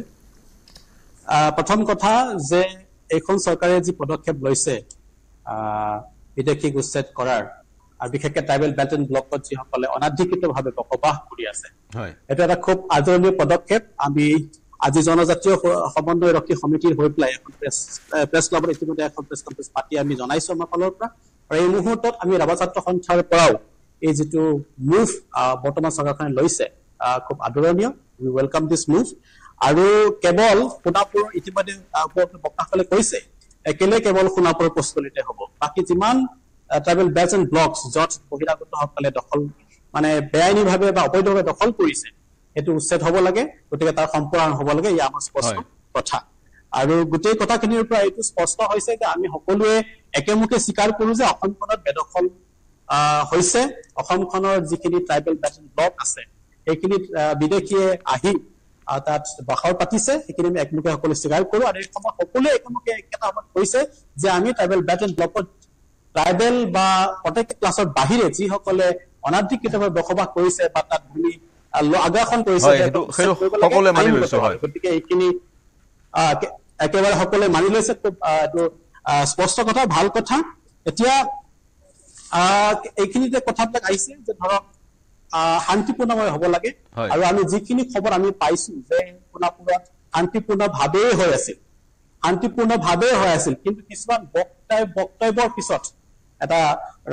প্ৰথম কথা যে এইখন চৰকাৰে যি পদক্ষেপ লৈছে বিদেশী উচ্ছেদ কৰাৰ আৰু বিশেষকৈ ট্ৰাইবেল বেল্ট এণ্ড ব্লকত যিসকলে অনাধিকৃতভাৱে বসবাস কৰি আছে এইটো এটা খুব আদৰণীয় পদক্ষেপ আমি আজি জনজাতীয় সমন্বয়ৰক্ষী সমিতিৰ হৈ পেলাই এখন প্ৰেছ ক্লাবত ইতিমধ্যে এখন প্ৰেছ কনফাৰেন্স পাতি আমি জনাইছো আমাৰ ফালৰ পৰা আৰু এই মুহূৰ্তত আমি ৰাভা ছাত্ৰ সন্থাৰ পৰাও এই যিটো মুভ বৰ্তমান চৰকাৰখনে লৈছে খুব আদৰণীয় উই ৱেলকাম দিছ মুভ আৰু কেৱল সোণাপুৰ ইতিমধ্যে বক্তাসকলে কৈছে কেৱল সোণাপুৰৰ প্ৰস্তুতিতে হ'ব বাকী যিমান ট্ৰাইবেল বেল্ট এণ্ড ব্লকছ য'ত বহিৰাগতসকলে দখল মানে বেআইনীভাৱে বা অবৈধভাৱে দখল কৰিছে সেইটো উচ্ছেদ হ'ব লাগে গতিকে তাৰ সম্পূৰ্ণ হ'ব লাগে ই আমাৰ স্পষ্ট কথা আৰু গোটেই কথাখিনিৰ পৰা এইটো স্পষ্ট হৈছে যে আমি সকলোৱে একেমুখে স্বীকাৰ কৰো যে অসমখনত বেদখল হৈছে অসমখনৰ যিখিনি ট্ৰাইবেল বেল্ট এণ্ড ব্লক আছে সেইখিনিত বিদেশীয়ে আহি তাত বাখৰ পাতিছে সেইখিনি আমি একমুখে সকলোৱে স্বীকাৰ কৰো আৰু এই সময়ত সকলোৱে একমুখে একেটা সময়ত কৈছে যে আমি ট্ৰাইবেল বেল্ট এণ্ড ব্লকত ট্ৰাইবেল বা প্ৰত্যেক ক্লাছৰ বাহিৰে যিসকলে অনাধিকৃতভাৱে বসবাস কৰিছে বা তাত ভূমি আগ্ৰাসন কৰিছে গতিকে এইখিনি একেবাৰে সকলোৱে মানি লৈছে খুব স্পষ্ট কথা ভাল কথা এতিয়া এইখিনিতে কথাবিলাক আহিছে যে ধৰক শান্তিপূৰ্ণভাৱে হ'ব লাগে আৰু আমি যিখিনি খবৰ আমি পাইছো যে সোণাপুৰত শান্তিপূৰ্ণভাৱেই হৈ আছিল কিন্তু কিছুমান বক্তব্যৰ পিছত এটা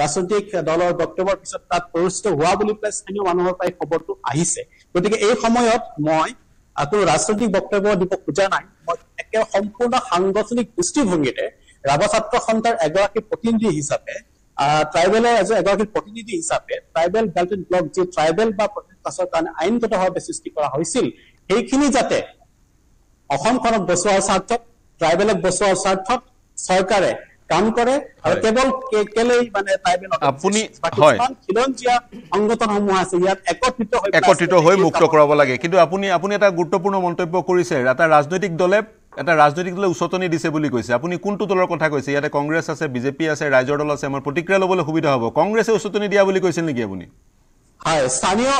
ৰাজনৈতিক দলৰ বক্তব্যৰ পিছত তাত পৰিস্থিত হোৱা বুলি পেলাই স্থানীয় মানুহৰ পৰা খবৰটো আহিছে গতিকে এই সময়ত মই কোনো ৰাজনৈতিক বক্তব্য দিব খোজা নাই মই একেবাৰে সম্পূৰ্ণ সাংগঠনিক দৃষ্টিভংগীৰে ৰাভা ছাত্ৰ সন্থাৰ এগৰাকী প্ৰতিনিধি হিচাপে ট্ৰাইবেলৰ এগৰাকী প্ৰতিনিধি হিচাপে ট্ৰাইবেল বেল্ট এণ্ড ব্লক যি ট্ৰাইবেল বা প্ৰত্যেক ক্লাছৰ কাৰণে আইনগতভাৱে সৃষ্টি কৰা হৈছিল সেইখিনি যাতে অসমখনক বচোৱাৰ স্বাৰ্থত ট্ৰাইবেলক বচোৱাৰ স্বাৰ্থত চৰকাৰে কাম কৰে আৰু কেৱল কেলেই মানে ট্ৰাইবেল আপুনি খিলঞ্জীয়া সংগঠনসমূহ আছে ইয়াত একত্ৰিত হৈ মুক্ত কৰাব লাগে কিন্তু আপুনি এটা গুৰুত্বপূৰ্ণ মন্তব্য কৰিছে এটা ৰাজনৈতিক দলে উচতনি দিছে বুলি কৈছে আপুনি কোনটো দলৰ কথা কৈছে ইয়াতে কংগ্ৰেছ আছে বিজেপি আছে ৰাইজৰ দল আছে আমাৰ প্ৰতিক্ৰিয়া ল'বলৈ সুবিধা হ'ব কংগ্ৰেছে উচতনি দিয়া বুলি কৈছিল নেকি আপুনি হয় স্থানীয়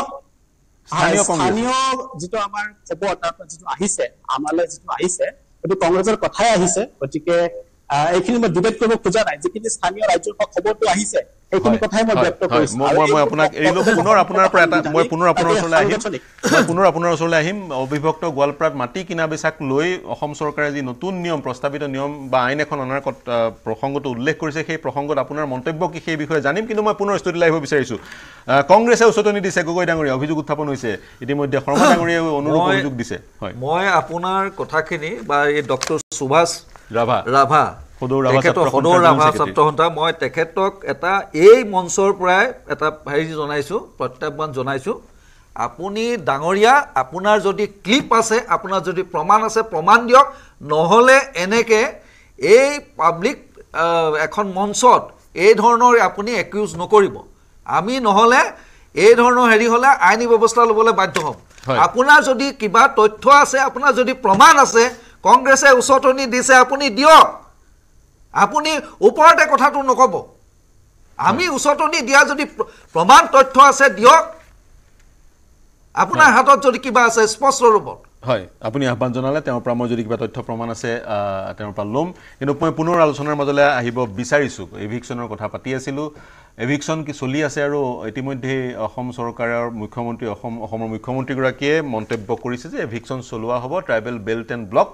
যিটো আমাৰ খবৰ তাৰ পৰা যিটো আহিছে আমালৈ যিটো আহিছে সেইটো কংগ্ৰেছৰ কথাই আহিছে গতিকে এইখিনি মই ডিবেট কৰিব খোজা নাই যিখিনি স্থানীয় ৰাজ্যৰ পৰা খবৰটো আহিছে এইখিনি কথাই মই ব্যক্ত কৰিছো মই আপোনাক এৰিলো পুনৰ আপোনাৰ পৰা এটা মই পুনৰ আপোনাৰ ওচৰলৈ আহিম অবিভক্ত গোৱালপাৰাত মাটি কিনা বেচাক লৈ অসম চৰকাৰে যি নতুন নিয়ম প্ৰস্তাৱিত নিয়ম বা আইন এখন অনাৰ প্ৰসংগটো উল্লেখ কৰিছে সেই প্ৰসংগত আপোনাৰ মন্তব্য কি সেই বিষয়ে জানিম কিন্তু মই পুনৰ ষ্টুডিঅ'লৈ আহিব বিচাৰিছো কংগ্ৰেছে উচতনি দিছে গগৈ ডাঙৰীয়া অভিযোগ উত্থাপন হৈছে ইতিমধ্যে শৰ্মা ডাঙৰীয়াই অনুৰূপ অভিযোগ দিছে মই আপোনাৰ কথাখিনি বা এই ডক্টৰ সুভাষ ৰাভা সদৌ ৰাভা ছাত্ৰ সন্থা মই তেখেতক এটা এই মঞ্চৰ পৰাই এটা জনাইছো প্ৰত্যাহ্বান জনাইছো আপুনি ডাঙৰীয়া আপোনাৰ যদি ক্লিপ আছে আপোনাৰ যদি প্ৰমাণ আছে প্ৰমাণ দিয়ক নহ'লে এনেকে এই পাব্লিক এখন মঞ্চত এই ধৰণৰ আপুনি একিউজ নকৰিব আমি নহ'লে এই ধৰণৰ হ'লে আইনী ব্যৱস্থা ল'বলৈ বাধ্য হ'ম আপোনাৰ যদি কিবা তথ্য আছে আপোনাৰ যদি প্ৰমাণ আছে কংগ্ৰেছে উচতনি দিছে আপুনি দিয়ক আপুনি ওপৰতে কথাটো নক'ব আমি উচতনি দিয়া যদি প্ৰমাণ তথ্য আছে দিয়ক আপোনাৰ হাতত যদি কিবা আছে স্পষ্ট ৰূপত হয় আপুনি আহ্বান জনালে তেওঁৰ পৰা মই যদি কিবা তথ্য প্ৰমাণ আছে তেওঁৰ পৰা ল'ম কিন্তু মই পুনৰ আলোচনাৰ মাজলৈ আহিব বিচাৰিছোঁ এভিকশ্যনৰ কথা পাতি আছিলোঁ এভিকশ্যন কি চলি আছে আৰু ইতিমধ্যে অসম চৰকাৰৰ মুখ্যমন্ত্ৰী অসমৰ মুখ্যমন্ত্ৰীগৰাকীয়ে মন্তব্য কৰিছে যে এভিকশ্যন চলোৱা হ'ব ট্ৰাইবেল বেল্ট এণ্ড ব্লক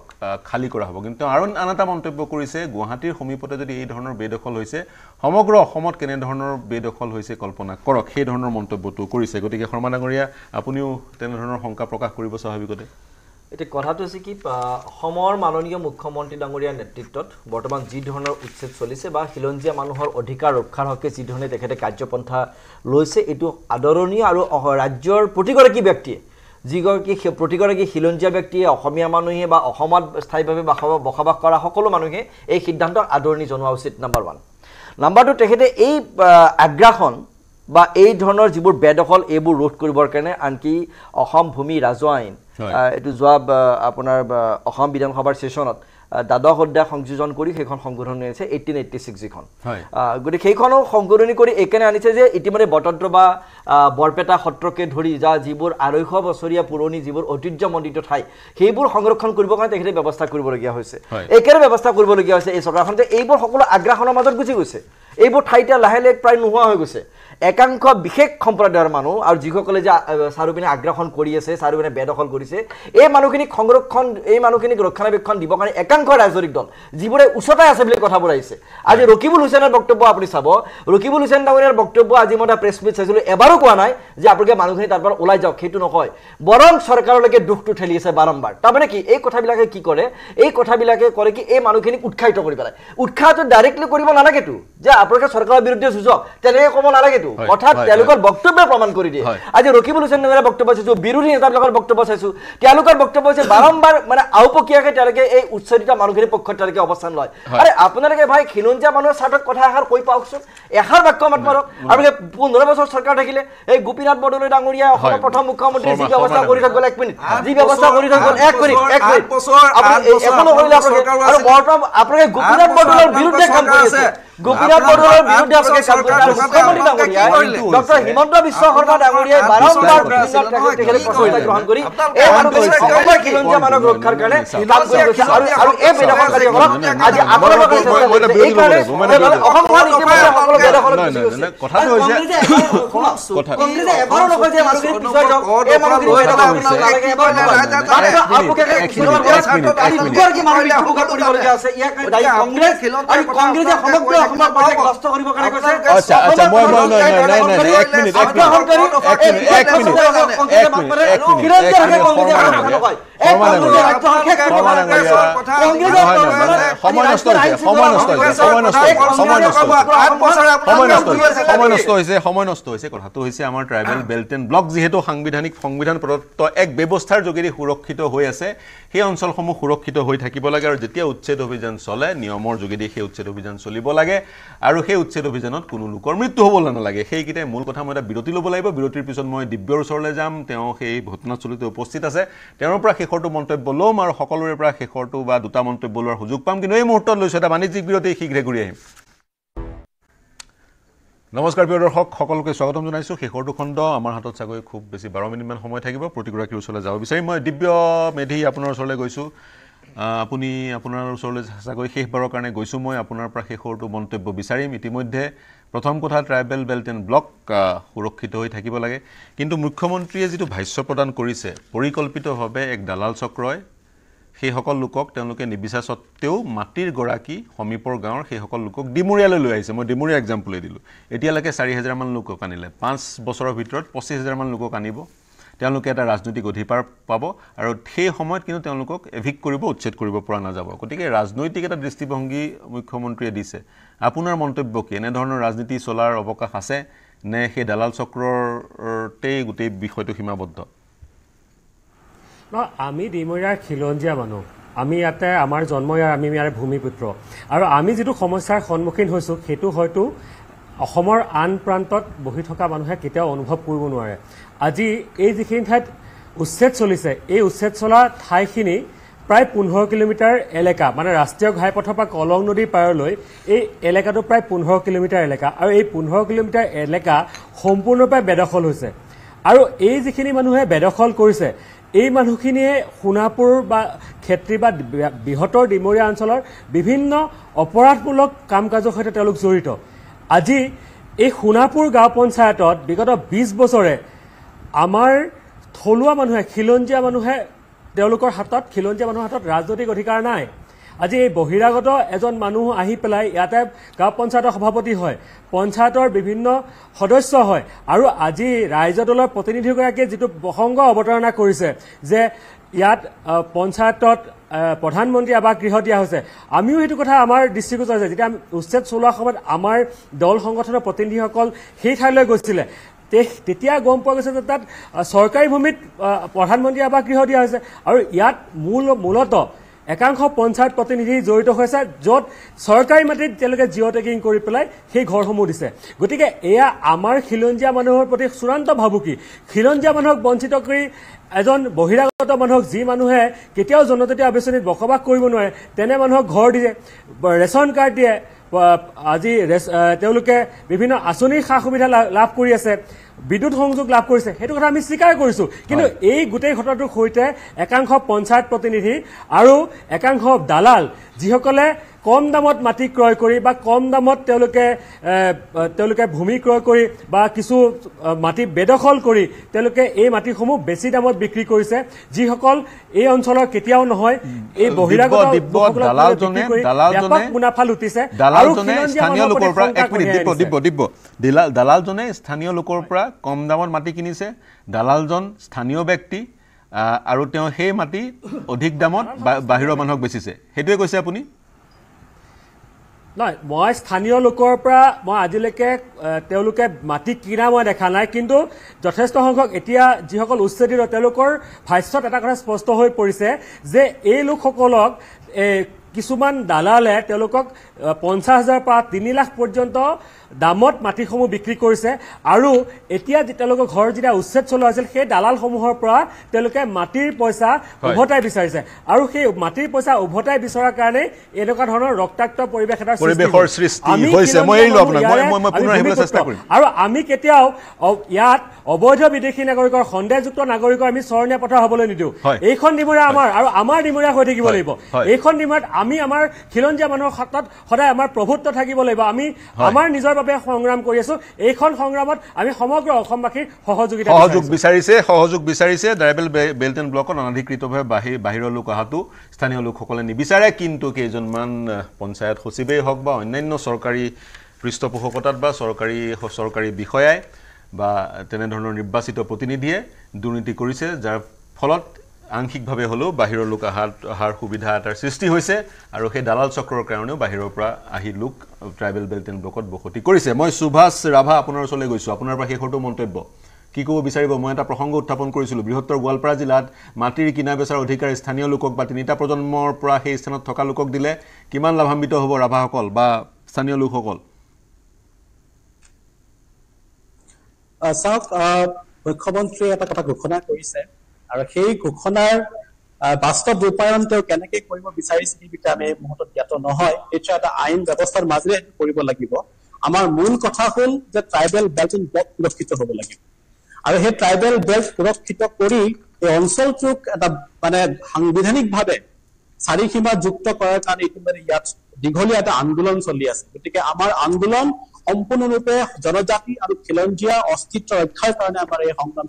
খালী কৰা হ'ব কিন্তু আৰু আন এটা মন্তব্য কৰিছে গুৱাহাটীৰ সমীপতে যদি এই ধৰণৰ বেদখল হৈছে সমগ্ৰ অসমত কেনেধৰণৰ বেদখল হৈছে কল্পনা কৰক সেই ধৰণৰ মন্তব্যটো কৰিছে গতিকে শৰ্মা ডাঙৰীয়া আপুনিও তেনেধৰণৰ শংকা প্ৰকাশ কৰিব স্বাভাৱিকতে এতিয়া কথাটো হৈছে কি অসমৰ মাননীয় মুখ্যমন্ত্ৰী ডাঙৰীয়াৰ নেতৃত্বত বৰ্তমান যি ধৰণৰ উচ্ছেদ চলিছে বা খিলঞ্জীয়া মানুহৰ অধিকাৰ ৰক্ষাৰ হকে যি ধৰণে তেখেতে কাৰ্যপন্থা লৈছে এইটো আদৰণীয় আৰু ৰাজ্যৰ প্ৰতিগৰাকী ব্যক্তিয়ে প্ৰতিগৰাকী খিলঞ্জীয়া ব্যক্তিয়ে অসমীয়া মানুহে বা অসমত স্থায়ীভাৱে বসবাস কৰা সকলো মানুহে এই সিদ্ধান্তক আদৰণি জনোৱা উচিত নাম্বাৰ 1 নাম্বাৰ 2 তেখেতে এই আগ্ৰাসন বা এই ধৰণৰ যিবোৰ বেদখল এইবোৰ ৰোধ কৰিবৰ কাৰণে আনকি অসম ভূমি ৰাজহ আইন এটো যোৱা আপোনাৰ অসম বিধানসভাৰ সেশনত দ্বাদশ অধ্যায় সংযোজন কৰি সেইখন সংশোধনী আছে 1886 যিখন গতি সেইখনো সংশোধনী কৰি একেনে আনিছে যে ইতিমধ্যে বটদ্ৰ বা বৰপেটা সত্ৰকে ধৰি যা যিবোৰ 250 বছৰীয়া পুৰণি যিবোৰ ঐতিহ্যমণ্ডিত ঠাই সেইবোৰ সংৰক্ষণ কৰিবৰ কাৰণে তেখেতে ব্যৱস্থা কৰিবলগীয়া হৈছে একেৰে ব্যৱস্থা কৰিবলগীয়া হৈছে এই চৰকাৰখন যে এইবোৰ সকলো আগ্ৰাসনৰ মাজত গুচি গৈছে এইবোৰ ঠাইতে লাহে লাহে প্ৰায় নোহোৱা হৈ গৈছে একাংশ বিশেষ সম্প্ৰদায়ৰ মানুহ আৰু যিসকলে যে চাৰুপিনে আগ্ৰাসন কৰি আছে চাৰুপিনে বেদখল কৰিছে এই মানুহখিনিক সংৰক্ষণ এই মানুহখিনিক ৰক্ষণাবেক্ষণ দিব কাৰণে একাংশ ৰাজনৈতিক দল যিবোৰে উচ্চতাই আছে বুলি কথাবোৰ আহিছে আজি ৰকিবুল হুছেইনৰ বক্তব্য আপুনি চাব ৰকিবুল হুছেইন ডাঙৰীয়াৰ বক্তব্য আজি মই প্ৰেছ মিট চাইছিলোঁ এবাৰো কোৱা নাই যে আপোনালোকে মানুহখিনি তাৰ পৰা ওলাই যাওক সেইটো নকয় বৰং চৰকাৰলৈকে দুখটো ঠেলি আছে বাৰম্বাৰ তাৰমানে কি এই কথাবিলাকে কি কৰে এই কথাবিলাকে কৰে কি এই মানুহখিনিক উৎসাহিত কৰি পেলাই উৎসাহটো ডাইৰেক্টলি কৰিব নালাগেতো যে আপোনালোকে চৰকাৰৰ বিৰুদ্ধে যুঁজক তেনেকৈ ক'ব নালাগেতো অৰ্থাৎ তেওঁলোকৰ বক্তব্য প্ৰমাণ কৰি দিয়ে আজি ৰকিবুল হুছেইন ডাঙৰীয়াৰ বক্তব্য চাইছোঁ বিৰোধী নেতাবিলাকৰ বক্তব্য চাইছোঁ তেওঁলোকৰ বক্তব্য হৈছে বাৰম্বাৰ মানে আওপকীয়াকৈ তেওঁলোকে এই উচ্চৰিত মানুহখিনিৰ পক্ষত তেওঁলোকে অৱস্থান লয় আৰে আপোনালোকে ভাই খিলঞ্জীয়া মানুহৰ স্বাৰ্থত কথা এষাৰ কৈ পাওকচোন এষাৰ বাক্য মাত মাৰক আপোনালোকে 15 বছৰ চৰকাৰ থাকিলে এই গোপীনাথ বৰদলৈ ডাঙৰীয়া অসমৰ প্ৰথম মুখ্যমন্ত্ৰী যি ব্যৱস্থা কৰি থৈ গ'ল 1 মিনিট যি ব্যৱস্থা কৰি থৈ গ'ল 1 মিনিট আপুনি একো নকৰিলে আৰু বৰ্তমান আপোনালোকে গোপীনাথ বৰদলৈৰ বিৰুদ্ধে কাম কৰি আছে গোপীনাথ বৰদলৈৰ বিৰুদ্ধে আপোনালোকে কাম কৰি আছে মুখ্যমন্ত্ৰী ডাঙৰীয়া ডক্টৰ হিমন্ত বিশ্ব শৰ্মা ডাঙৰীয়াই বাৰম্বাৰ তেখেতে প্ৰস্তাৱ গ্ৰহণ কৰি এই মানুহখিনি অসমৰ খিলঞ্জীয়া মানুহক ৰক্ষাৰ কাৰণে কাম কৰি গৈছে আৰু এই বেদখলকাৰীসকলক আজি আপোনালোকে এই কাৰণে অসমখন ইতিমধ্যে সকলো বেদখলত গুচি গৈছে কথাটো হৈছে কংগ্ৰেছে এবাৰো নকয় যে মানুহখিনি পিছুৱাই যাওক এই মানুহখিনি বেদখল নালাগে এবাৰ কৰিবলগীয়া আছে ইয়াক কংগ্ৰেছ আৰু কংগ্ৰেছে সমগ্ৰ অসমৰ পক্ষে নষ্ট কৰিব কাৰণে কৈছে সময় নষ্ট হৈছে কথাটো হৈছে আমাৰ ট্ৰাইবেল বেল্ট এণ্ড ব্লক যিহেতু সংবিধান প্ৰদত্ত এক ব্যৱস্থাৰ যোগেদি সুৰক্ষিত হৈ আছে সেই অঞ্চলসমূহ সুৰক্ষিত হৈ থাকিব লাগে আৰু যেতিয়া উচ্ছেদ অভিযান চলে নিয়মৰ যোগেদি সেই উচ্ছেদ অভিযান চলিব লাগে আৰু সেই উচ্ছেদ অভিযানত কোনো লোকৰ মৃত্যু হ'বলৈ নালাগে সেইকেইটাই মূল কথা মই এটা বিৰতি ল'ব লাগিব বিৰতিৰ পিছত মই দিব্যৰ ওচৰলৈ যাম তেওঁ সেই ঘটনাস্থলীতে উপস্থিত আছে তেওঁৰ পৰা শেষৰটো মন্তব্য ল'ম আৰু সকলোৰে পৰা শেষৰটো বা দুটা মন্তব্য লোৱাৰ সুযোগ পাম কিন্তু এই মুহূৰ্তত লৈছোঁ এটা বাণিজ্যিক বিৰতি শীঘ্ৰে ঘূৰি আহিম নমস্কাৰ প্ৰিয় দৰ্শক সকলোকে স্বাগতম জনাইছোঁ শেষৰটো খণ্ড আমাৰ হাতত চাগৈ খুব বেছি 12 মিনিটমান সময় থাকিব প্ৰতিগৰাকীৰ ওচৰলৈ যাব বিচাৰিম মই দিব্য মেধি আপোনাৰ ওচৰলৈ গৈছোঁ আপুনি আপোনাৰ ওচৰলৈ চাগৈ শেষবাৰৰ কাৰণে গৈছোঁ মই আপোনাৰ পৰা শেষৰটো মন্তব্য বিচাৰিম ইতিমধ্যে প্ৰথম কথা ট্ৰাইবেল বেল্ট এণ্ড ব্লক সুৰক্ষিত হৈ থাকিব লাগে কিন্তু মুখ্যমন্ত্ৰীয়ে যিটো ভাষ্য প্ৰদান কৰিছে পৰিকল্পিতভাৱে এক দালাল চক্ৰই সেইসকল লোকক তেওঁলোকে নিবিচাৰ সত্ত্বেও মাটিৰ গৰাকী সমীপৰ গাঁৱৰ সেইসকল লোকক ডিমুৰীয়ালৈ লৈ আহিছে মই ডিমুৰীয়া এক্সাম্পলেই দিলোঁ এতিয়ালৈকে 4,000 মান লোকক আনিলে 5 বছৰৰ ভিতৰত 25,000 মান লোকক আনিব তেওঁলোকে এটা ৰাজনৈতিক অধিকাৰ পাব আৰু সেই সময়ত কিন্তু তেওঁলোকক এভিক্ট কৰিব উচ্ছেদ কৰিব পৰা নাযাব গতিকে ৰাজনৈতিক এটা দৃষ্টিভংগী মুখ্যমন্ত্ৰীয়ে দিছে আপোনাৰ মন্তব্য কি এনেধৰণৰ ৰাজনীতি চলাৰ অৱকাশ আছে নে সেই দালাল চক্ৰতেই গোটেই বিষয়টো সীমাবদ্ধ আমি ডিমৰীয়াৰ খিলঞ্জীয়া মানুহ আমি ইয়াতে আমাৰ জন্ম ইয়াৰ আমি ইয়াৰ ভূমিপুত্ৰ আৰু আমি যিটো সমস্যাৰ সন্মুখীন হৈছোঁ সেইটো হয়তো অসমৰ আন প্ৰান্তত বহি থকা মানুহে কেতিয়াও অনুভৱ কৰিব নোৱাৰে আজি এই যিখিনি ঠাইত উচ্ছেদ চলিছে এই উচ্ছেদ চলা ঠাইখিনি প্ৰায় 15 কিলোমিটাৰ এলেকা মানে ৰাষ্ট্ৰীয় ঘাইপথৰ পৰা কলং নদীৰ পাৰলৈ এই এলেকাটো প্ৰায় 15 কিলোমিটাৰ এলেকা আৰু এই 15 কিলোমিটাৰ এলেকা সম্পূৰ্ণৰূপে বেদখল হৈছে আৰু এই যিখিনি মানুহে বেদখল কৰিছে এই মানুহখিনিয়ে সোণাপুৰ বা ক্ষেত্ৰী বা বৃহত্তৰ ডিমৰীয়া অঞ্চলৰ বিভিন্ন অপৰাধমূলক কাম কাজৰ সৈতে তেওঁলোক জড়িত আজি এই সোণাপুৰ গাঁও পঞ্চায়তত বিগত 20 বছৰে আমাৰ থলুৱা মানুহে খিলঞ্জীয়া মানুহে তেওঁলোকৰ হাতত ৰাজনৈতিক অধিকাৰ নাই আজি এই বহিৰাগত এজন মানুহ আহি পেলাই ইয়াতে গাঁও পঞ্চায়তৰ সভাপতি হয় পঞ্চায়তৰ বিভিন্ন সদস্য হয় আৰু আজি ৰাইজ দলৰ প্ৰতিনিধিগৰাকীয়ে যিটো প্ৰসংগ অৱতাৰণা কৰিছে যে ইয়াত পঞ্চায়তত প্ৰধানমন্ত্ৰী আৱাস গৃহ দিয়া হৈছে আমিও সেইটো কথা আমাৰ দৃষ্টিগোচৰ হৈছে যেতিয়া আমি উচ্ছেদ চলোৱাৰ সময়ত আমাৰ দল সংগঠনৰ প্ৰতিনিধিসকল সেই ঠাইলৈ গৈছিলে তেতিয়া গম পোৱা গৈছে যে তাত চৰকাৰী ভূমিত প্ৰধানমন্ত্ৰী আৱাস গৃহ দিয়া হৈছে আৰু ইয়াত মূলত একাংশ পঞ্চায়ত প্ৰতিনিধি জড়িত হৈছে য'ত চৰকাৰী মাটিত তেওঁলোকে জিঅ' টেগিং কৰি পেলাই সেই ঘৰসমূহ দিছে গতিকে এয়া আমাৰ খিলঞ্জীয়া মানুহৰ প্ৰতি চূড়ান্ত ভাবুকি খিলঞ্জীয়া মানুহক বঞ্চিত কৰি এজন বহিৰাগত মানুহক যি মানুহে কেতিয়াও জনজাতীয় আৱেষ্টনীত বসবাস কৰিব নোৱাৰে তেনে মানুহক ঘৰ দিয়ে ৰেচন কাৰ্ড দিয়ে আজি তেওঁলোকে বিভিন্ন আঁচনিৰ সা সুবিধা লাভ কৰি আছে বিদ্যুৎ সংযোগ লাভ কৰিছে সেইটো কথা আমি স্বীকাৰ কৰিছো কিন্তু এই গোটেই ঘটনাটোৰ সৈতে একাংশ পঞ্চায়ত প্ৰতিনিধি আৰু একাংশ দালাল যিসকলে কম দামত মাটি ক্ৰয় কৰি বা কম দামত তেওঁলোকে ভূমি ক্ৰয় কৰি বা কিছু মাটি বেদখল কৰি তেওঁলোকে এই মাটিসমূহ বেছি দামত বিক্ৰী কৰিছে যিসকল এই অঞ্চলৰ কেতিয়াও নহয় এই বহিৰাগত মুনাফা লুটিছে দালালজনে স্থানীয় লোকৰ পৰা কম দামত মাটি কিনিছে দালালজন স্থানীয় ব্যক্তি আৰু তেওঁ সেই মাটি অধিক দামত বাহিৰৰ মানুহক বেচিছে সেইটোৱে কৈছে আপুনি নহয় মই স্থানীয় লোকৰ পৰা মই আজিলৈকে তেওঁলোকে মাটি কিনা মই দেখা নাই কিন্তু যথেষ্ট সংখ্যক এতিয়া যিসকল উচ্ছেদিত তেওঁলোকৰ ভাষ্যত এটা কথা স্পষ্ট হৈ পৰিছে যে এই লোকসকলক কিছুমান দালালে তেওঁলোকক 50,000 পৰা 3 লাখ পৰ্যন্ত দামত মাটিসমূহ বিক্ৰী কৰিছে আৰু এতিয়া তেওঁলোকৰ ঘৰ যেতিয়া উচ্ছেদ চলোৱা হৈছিল সেই দালালসমূহৰ পৰা তেওঁলোকে মাটিৰ পইচা উভতাই বিচাৰিছে আৰু সেই মাটিৰ পইচা উভতাই বিচৰাৰ কাৰণে এনেকুৱা ধৰণৰ ৰক্তাক্ত পৰিৱেশৰ সৃষ্টি হৈছে আৰু আমি কেতিয়াও ইয়াত অবৈধ বিদেশী নাগৰিকৰ সন্দেহযুক্ত নাগৰিকৰ আমি চৰণীয়া পথাৰ হ'বলৈ নিদিওঁ এইখন ডিমৰীয়া আমাৰ আৰু আমাৰ ডিমৰীয়া হৈ থাকিব লাগিব এইখন ডিমৰীয়াত আমি আমাৰ খিলঞ্জীয়া মানুহৰ হাতত সদায় আমাৰ প্ৰভুত্ব থাকিব লাগিব আমি আমাৰ নিজৰ বাবে সংগ্ৰাম কৰি আছো এইখন সংগ্ৰামত আমি সমগ্ৰ অসমবাসীৰ সহযোগ বিচাৰিছে ট্ৰাইবেল বেল্ট এণ্ড ব্লকত অনাধিকৃতভাৱে বাহিৰৰ লোক অহাটো স্থানীয় লোকসকলে নিবিচাৰে কিন্তু কেইজনমান পঞ্চায়ত সচিবেই হওক বা অন্যান্য চৰকাৰী পৃষ্ঠপোষকতাত বা চৰকাৰী বিষয়াই বা তেনেধৰণৰ নিৰ্বাচিত প্ৰতিনিধিয়ে দুৰ্নীতি কৰিছে যাৰ ফলত আংশিকভাৱে হলেও বাহিৰৰ লোক আহাৰ সুবিধা এটাৰ সৃষ্টি হৈছে আৰু সেই দালাল চক্ৰৰ কাৰণেও বাহিৰৰ পৰা আহি লোক ট্ৰাইবেল বেল্ট এণ্ড ব্লকত বসতি কৰিছে মই সুভাষ ৰাভা আপোনাৰ ওচৰলৈ গৈছো আপোনাৰ পৰা শেষৰটো মন্তব্য কি ক'ব বিচাৰিব মই এটা প্ৰসংগ উত্থাপন কৰিছিলো বৃহত্তৰ গোৱালপাৰা জিলাত মাটিৰ কিনা বেচাৰ অধিকাৰ স্থানীয় লোকক বা তিনিটা প্ৰজন্মৰ পৰা সেই স্থানত থকা লোকক দিলে কিমান লাভান্বিত হ'ব ৰাভাসকল বা স্থানীয় লোকসকল চাওক মুখ্যমন্ত্ৰীয়ে এটা কথা ঘোষণা কৰিছে আৰু সেই ঘোষণাৰ বাস্তৱ ৰূপায়ণ তেওঁ কেনেকৈ কৰিব বিচাৰিছে সেই বিষয়ে আমি মুহূৰ্তত জ্ঞাত নহয় এইটো এটা আইন ব্যৱস্থাৰ মাজেৰে কৰিব লাগিব আমাৰ মূল কথা হ'ল যে ট্ৰাইবেল বেল্ট এণ্ড ব্লক সুৰক্ষিত হ'ব লাগিব আৰু সেই ট্ৰাইবেল বেল্ট সুৰক্ষিত কৰি এই অঞ্চলটোক এটা মানে সাংবিধানিকভাৱে চাৰিসীমা যুক্ত কৰাৰ কাৰণে ইতিমধ্যে ইয়াত দীঘলীয়া এটা আন্দোলন চলি আছে গতিকে আমাৰ আন্দোলন সম্পূৰ্ণৰূপে জনজাতি আৰু খিলঞ্জীয়া অস্তিত্ব ৰক্ষাৰ কাৰণে আমাৰ এই সংগ্ৰাম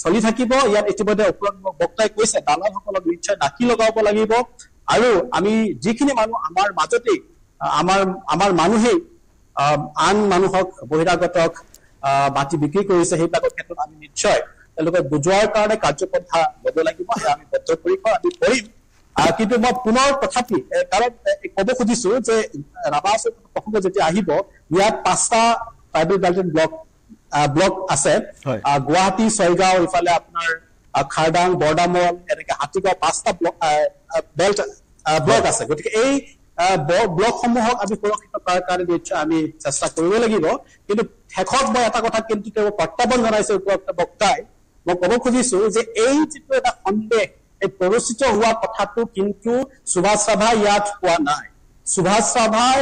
চলি থাকিব ইয়াত ইতিমধ্যে বক্তাই কৈছে দালালসকলক নিশ্চয় নাকি লগাব লাগিব আৰু আমি যিখিনি মানুহ আমাৰ মাজতেই আমাৰ মানুহেই আন মানুহক বহিৰাগতক মাটি বিক্ৰী কৰিছে সেইবিলাকৰ ক্ষেত্ৰত আমি নিশ্চয় তেওঁলোকক বুজোৱাৰ কাৰণে কাৰ্যপন্থা ল'ব লাগিব আমি বদ্ধপৰিকৰ আমি কৰিম কিন্তু মই পুনৰ তথাপি কাৰণ ক'ব খুজিছো যে ৰাভা প্ৰসংগ যেতিয়া আহিব ইয়াত 5টা ট্ৰাইবেল বেল্ট এণ্ড ব্লক আছে গুৱাহাটী ছয়গাঁও ইফালে আপোনাৰ খাৰডাং বৰদামল এনেকে হাতীগাঁও 5টা বেল্ট ব্লক আছে গতিকে এই ব্লকসমূহক আমি সুৰক্ষিত কৰাৰ কাৰণে নিশ্চয় আমি চেষ্টা কৰিব লাগিব কিন্তু শেষত মই এটা কথা কিন্তু তেওঁ প্ৰত্যাহ্বান জনাইছে উপযুক্ত বক্তাই মই ক'ব খুজিছো যে এই যিটো এটা সন্দেহ এই প্ৰৰোচিত হোৱা কথাটো কিন্তু সুভাষ ৰাভা ইয়াত পোৱা নাই সুভাষ ৰাভাৰ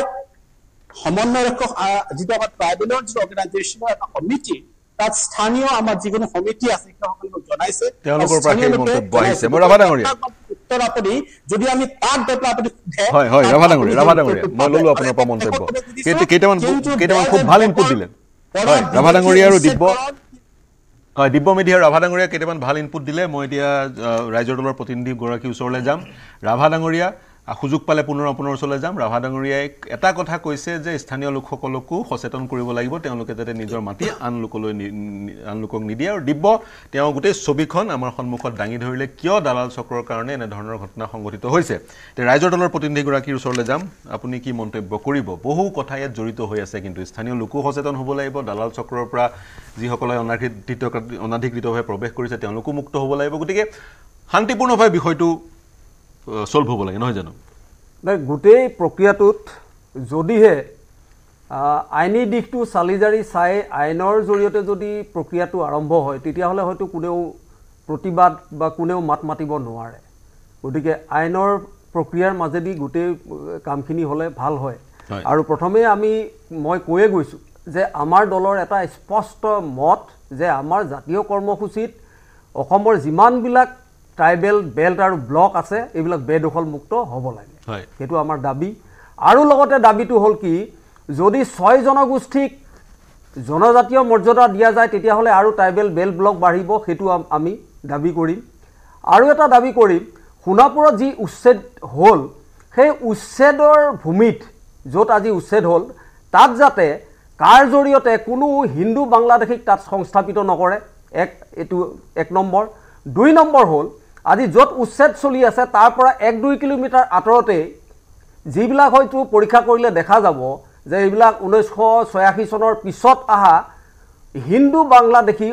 সমন্বয় ৰক্ষক যিটো আমাৰ ট্ৰাইবেলৰ যিটো অৰ্গেনাইজেশ্যনৰ এটা সমিতি তাত স্থানীয় আমাৰ যিকোনো সমিতি আছে সেইসকলক জনাইছে তেওঁলোকৰ পৰা সেই মন্তব্য আহিছে মই ৰাভা ডাঙৰীয়া উত্তৰ আপুনি যদি আমি তাক দেপলা আপুনি হয় ৰাভা ডাঙৰীয়া মই ললো আপোনাৰ পৰা মন্তব্য কেইটামান খুব ভাল ইনপুট দিলে হয় ৰাভা ডাঙৰীয়া আৰু দিব্য মেধি আৰু ৰাভা ডাঙৰীয়া কেইটামান ভাল ইনপুট দিলে মই এতিয়া ৰাইজৰ দলৰ প্ৰতিনিধি গৰাকীৰ ওচৰলৈ যাম ৰাভা ডাঙৰীয়া সুযোগ পালে পুনৰ আপোনাৰ ওচৰলৈ যাম ৰাভা ডাঙৰীয়াই এটা কথা কৈছে যে স্থানীয় লোকসকলকো সচেতন কৰিব লাগিব তেওঁলোকে যাতে নিজৰ মাটি আন লোকক নিদিয়ে আৰু দিব্য তেওঁ গোটেই ছবিখন আমাৰ সন্মুখত দাঙি ধৰিলে কিয় দালাল চক্ৰৰ কাৰণে এনে ধৰণৰ ঘটনা সংঘটিত হৈছে ৰাইজৰ দলৰ প্ৰতিনিধিগৰাকীৰ ওচৰলৈ যাম আপুনি কি মন্তব্য কৰিব বহু কথা ইয়াত জড়িত হৈ আছে কিন্তু স্থানীয় লোকো সচেতন হ'ব লাগিব দালাল চক্ৰৰ পৰা যিসকলে অনাধিকৃতভাৱে প্ৰৱেশ কৰিছে তেওঁলোকো মুক্ত হ'ব লাগিব গতিকে শান্তিপূৰ্ণভাৱে বিষয়টো সলভ হ'ব লাগে নহয় জানো গোটেই প্ৰক্ৰিয়াটোত যদিহে আইনী দিশটো চালিজাৰি চাই আইনৰ জৰিয়তে যদি প্ৰক্ৰিয়াটো আৰম্ভ হয় তেতিয়াহ'লে হয়তো কোনেও প্ৰতিবাদ বা কোনেও মাত মাতিব নোৱাৰে গতিকে আইনৰ প্ৰক্ৰিয়াৰ মাজেদি গোটেই কামখিনি হ'লে ভাল হয় আৰু প্ৰথমে মই কৈয়ে গৈছোঁ যে আমাৰ দলৰ এটা স্পষ্ট মত যে আমাৰ জাতীয় কৰ্মসূচীত অসমৰ যিমানবিলাক ট্ৰাইবেল বেল্ট আৰু ব্লক আছে এইবিলাক বেদখল মুক্ত হ'ব লাগে সেইটো আমাৰ দাবী আৰু লগতে দাবীটো হ'ল কি যদি 6 জনগোষ্ঠীক জনজাতীয় মৰ্যাদা দিয়া যায় তেতিয়াহ'লে আৰু ট্ৰাইবেল বেল্ট ব্লক বাঢ়িব সেইটো আমি দাবী কৰিম আৰু এটা দাবী কৰিম সোণাপুৰত যি উচ্ছেদ হ'ল সেই উচ্ছেদৰ ভূমিত য'ত আজি উচ্ছেদ হ'ল তাত যাতে কাৰ জৰিয়তে কোনো হিন্দু বাংলাদেশীক তাত সংস্থাপিত নকৰে এইটো 1 নম্বৰ 2 নম্বৰ হ'ল আজি য'ত উচ্ছেদ চলি আছে তাৰ পৰা 1-2 কিলোমিটাৰ আঁতৰতে যিবিলাক হয়তো পৰীক্ষা কৰিলে দেখা যাব যে এইবিলাক 1986 চনৰ পিছত আহা হিন্দু বাংলাদেশী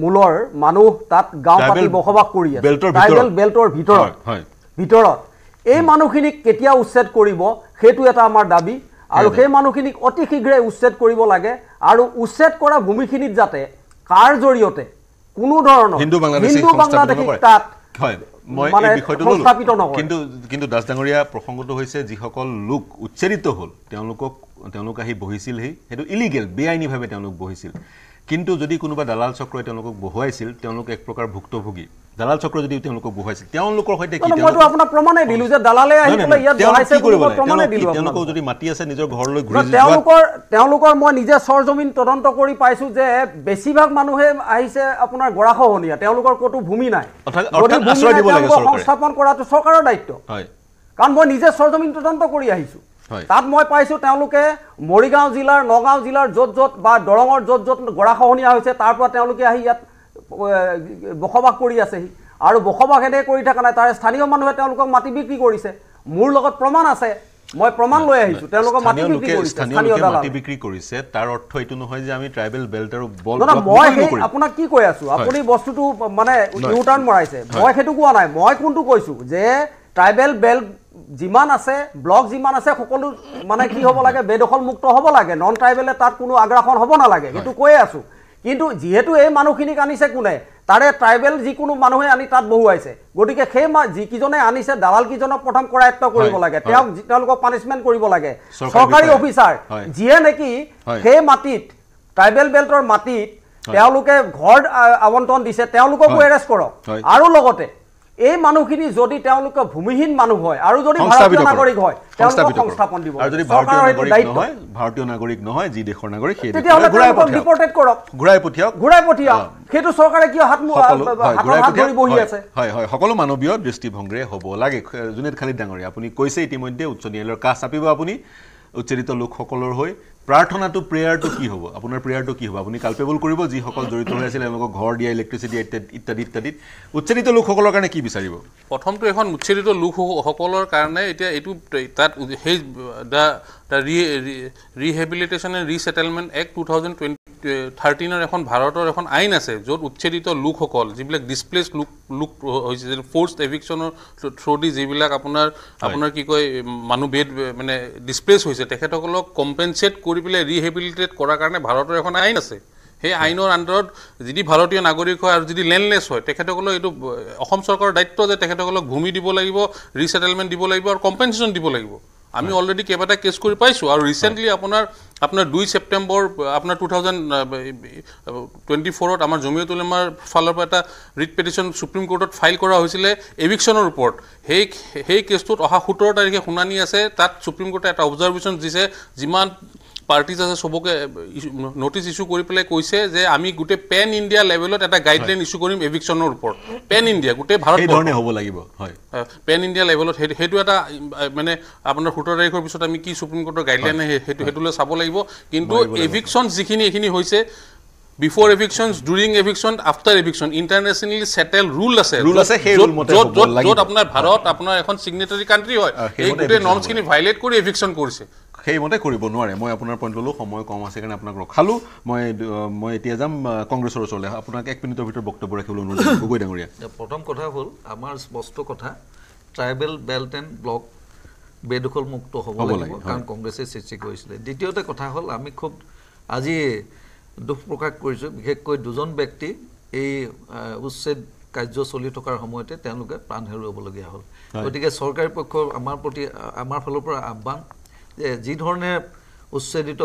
মূলৰ মানুহ তাত গাঁও পাতি বসবাস কৰি আছে ট্ৰাইবেল বেল্টৰ ভিতৰত এই মানুহখিনিক কেতিয়া উচ্ছেদ কৰিব সেইটো এটা আমাৰ দাবী আৰু সেই মানুহখিনিক অতি শীঘ্ৰে উচ্ছেদ কৰিব লাগে আৰু উচ্ছেদ কৰা ভূমিখিনিত যাতে কাৰ জৰিয়তে কোনো ধৰণৰ হিন্দু বাংলাদেশী তাত হয় মই এই বিষয়টো কিন্তু দাস ডাঙৰীয়া প্ৰসংগটো হৈছে যিসকল লোক উচ্ছেদিত হ'ল তেওঁলোক আহি বহিছিলহি সেইটো ইলিগেল বেআইনীভাৱে তেওঁলোক বহিছিল কিন্তু যদি কোনোবা দালাল চক্ৰই তেওঁলোকক বহুৱাইছিল তেওঁলোক এক প্ৰকাৰ ভুক্তভোগী দালাল চক্ৰ যদি তেওঁলোকক বহুৱাইছিল তেওঁলোকৰ সৈতে কি মইতো আপোনাক প্ৰমাণে দিলো যে দালালে আহি পেলাই ইয়াত বহাইছে প্ৰমাণে দিলো তেওঁলোকক যদি মাটি আছে নিজৰ ঘৰলৈ ঘূৰি তেওঁলোকৰ মই নিজে সৰজমিন তদন্ত কৰি পাইছো যে বেছিভাগ মানুহে আহিছে আপোনাৰ গৰাখহনীয়া তেওঁলোকৰ ক'তো ভূমি নাই আশ্ৰয় দিব লাগে চৰকাৰে সংস্থাপন কৰাটো চৰকাৰৰ দায়িত্ব হয় কাৰণ মই নিজে সৰজমিন তদন্ত কৰি আহিছো তাত মই পাইছো তেওঁলোকে মৰিগাঁও জিলাৰ নগাঁও জিলাৰ য'ত বা দৰঙৰ য'ত গৰাখহনীয়া হৈছে তাৰ পৰা তেওঁলোকে আহি ইয়াত বসবাস কৰি আছেহি আৰু বসবাস এনে কৰি থকা নাই তাৰ স্থানীয় মানুহে তেওঁলোকক মাটি বিক্ৰী কৰিছে মোৰ লগত প্ৰমাণ আছে মই প্ৰমাণ লৈ আহিছো তেওঁলোকক মাটি বিক্ৰী কৰিছে স্থানীয় মাটি বিক্ৰী কৰিছে তাৰ অৰ্থ এইটো নহয় যে আমি ট্ৰাইবেল বেল্ট আৰু বল মই আপোনাক কি কৈ আছো আপুনি বস্তুটো মানে ইউ টাৰ্ণ মৰাইছে মই সেইটো কোৱা নাই মই কোনটো কৈছো যে ট্ৰাইবেল বেল্ট যিমান আছে ব্লক যিমান আছে সকলো মানে কি হ'ব লাগে বেদখল মুক্ত হ'ব লাগে নন ট্ৰাইবেলে তাত কোনো আগ্ৰাসন হ'ব নালাগে সেইটো কৈয়ে আছো কিন্তু যেহেতু এই মানুহখিনিক আনিছে কোনে তাৰে ট্ৰাইবেল যিকোনো মানুহে আনি তাত বহুৱাইছে গতিকে সেই যিকেইজনে আনিছে দালাল কিজনক প্ৰথম কৰায়ত্ব কৰিব লাগে তেওঁলোকক পানিছমেণ্ট কৰিব লাগে চৰকাৰী অফিচাৰ যিয়ে নেকি সেই মাটিত ট্ৰাইবেল বেল্টৰ মাটিত তেওঁলোকে ঘৰ আৱণ্টন দিছে তেওঁলোককো এৰেষ্ট কৰক আৰু লগতে এই মানুহখিনি যদি তেওঁলোকে ভূমিহীন মানুহ হয় আৰু যদি ভাৰতীয় নাগৰিক হয় তেওঁলোকক সংস্থাপন দিব আৰু যদি ভাৰতীয় নাগৰিক নহয় যি দেশৰ নাগৰিক সেই ডিপৰ্টেড কৰক ঘূৰাই পঠিয়াওক সেইটো চৰকাৰে কিয় হাত ধৰি বহি আছে হয় হয় সকলো মানৱীয় দৃষ্টিভংগীৰে হ'ব লাগে জুনেদ খালিদ ডাঙৰীয়া আপুনি কৈছে ইতিমধ্যে উচ্চ ন্যায়ালয়ৰ কাষ চাপিব আপুনি উচ্ছেদিত লোকসকলৰ হৈ প্ৰাৰ্থনাটো প্ৰেয়াৰটো কি হ'ব আপোনাৰ প্ৰেয়াৰটো কি হ'ব আপুনি কালপেবল কৰিব যিসকল জড়িত হৈ আছিল তেওঁলোকক ঘৰ দিয়া ইলেক্ট্ৰিচিটি ইত্যাদি উচ্ছেদিত লোকসকলৰ কাৰণে কি বিচাৰিব প্ৰথমটো এখন উচ্ছেদিত লোকসকলৰ কাৰণে এতিয়া এইটো তাত সেই ৰিহেবিলিটেশ্যন এণ্ড ৰিছেটেলমেণ্ট এক্ট 2013 এখন ভাৰতৰ এখন আইন আছে য'ত উচ্ছেদিত লোকসকল যিবিলাক ডিছপ্লেচ লোক হৈছে ফ'ৰ্চড এভিকশ্যনৰ থ্ৰুদি যিবিলাক আপোনাৰ কি কয় মানুহ মানে ডিছপ্লেচ হৈছে তেখেতসকলক কম্পেনচেট কৰি পেলাই ৰিহেবিলিটেট কৰাৰ কাৰণে ভাৰতৰ এখন আইন আছে সেই আইনৰ আণ্ডাৰত যদি ভাৰতীয় নাগৰিক হয় আৰু যদি লেণ্ডলেছ হয় তেখেতসকলক এইটো অসম চৰকাৰৰ দায়িত্ব যে তেখেতসকলক ভূমি দিব লাগিব ৰিছেটেলমেণ্ট দিব লাগিব আৰু কম্পেনচেশ্যন দিব লাগিব আমি অলৰেডি কেইবাটা কেছ কৰি পাইছোঁ আৰু ৰিচেণ্টলি আপোনাৰ 2 ছেপ্টেম্বৰ আপোনাৰ 2024ত আমাৰ জমিয়ত উলেমাৰ ফালৰ পৰা এটা ৰিট পেটিশ্যন সুপ্ৰিম কোৰ্টত ফাইল কৰা হৈছিলে এভিকশ্যনৰ ওপৰত সেই কেছটোত অহা 17 তাৰিখে শুনানি আছে তাত সুপ্ৰিম কোৰ্টে এটা অবজাৰভেশ্যন দিছে পাৰ্টিজ আছে সবকে নোটিছ ইস্যু কৰি পেলাই কৈছে যে আমি গোটেই পেন ইণ্ডিয়া লেভেলত এটা গাইডলাইন ইস্যু কৰিম এভিকশ্যনৰ ওপৰত পেন ইণ্ডিয়া গোটেই ভাৰত ধৰণে হ'ব লাগিব হয় পেন ইণ্ডিয়া লেভেলত সেইটো এটা মানে আপোনাৰ 17 তাৰিখৰ পিছত আমি কি সুপ্ৰিম কোৰ্টৰ গাইডলাইন সেইটোলৈ চাব লাগিব কিন্তু এভিকশ্যন যিখিনি এইখিনি হৈছে before evictions during eviction after eviction internationally settled rule আছে সেই rule মতে হ'ব লাগিব যত আপোনাৰ ভাৰত আপোনাৰ এখন সিগনেটাৰী কান্ট্ৰি হয় এই গোটেই নৰ্মছ খিনি ভাইলেট কৰি এভিকশ্যন কৰিছে সেই মতে কৰিব নোৱাৰে মই আপোনাৰ পইণ্ট ললো সময় কম আছে কাৰণে আপোনাক ৰখালো মই এতিয়া যাম কংগ্ৰেছৰ ওচৰলৈ আপোনাক 1 মিনিটৰ ভিতৰত বক্তব্য ৰাখিবলৈ অনুৰোধ কৰিম গগৈ ডাঙৰীয়া প্ৰথম কথা হ'ল আমাৰ স্পষ্ট কথা ট্ৰাইবেল বেল্ট এণ্ড ব্লক বেদখল মুক্ত হ'ব লাগিব কাৰণ কংগ্ৰেছে সৃষ্টি কৰিছিল দ্বিতীয়তে কথা হ'ল আমি খুব আজি দুখ প্ৰকাশ কৰিছোঁ বিশেষকৈ দুজন ব্যক্তি এই উচ্ছেদ কাৰ্য চলি থকাৰ সময়তে তেওঁলোকে প্ৰাণ হেৰুৱাবলগীয়া হ'ল গতিকে চৰকাৰী পক্ষ আমাৰ ফালৰ পৰা আহ্বান যে যি ধৰণে উচ্ছেদিত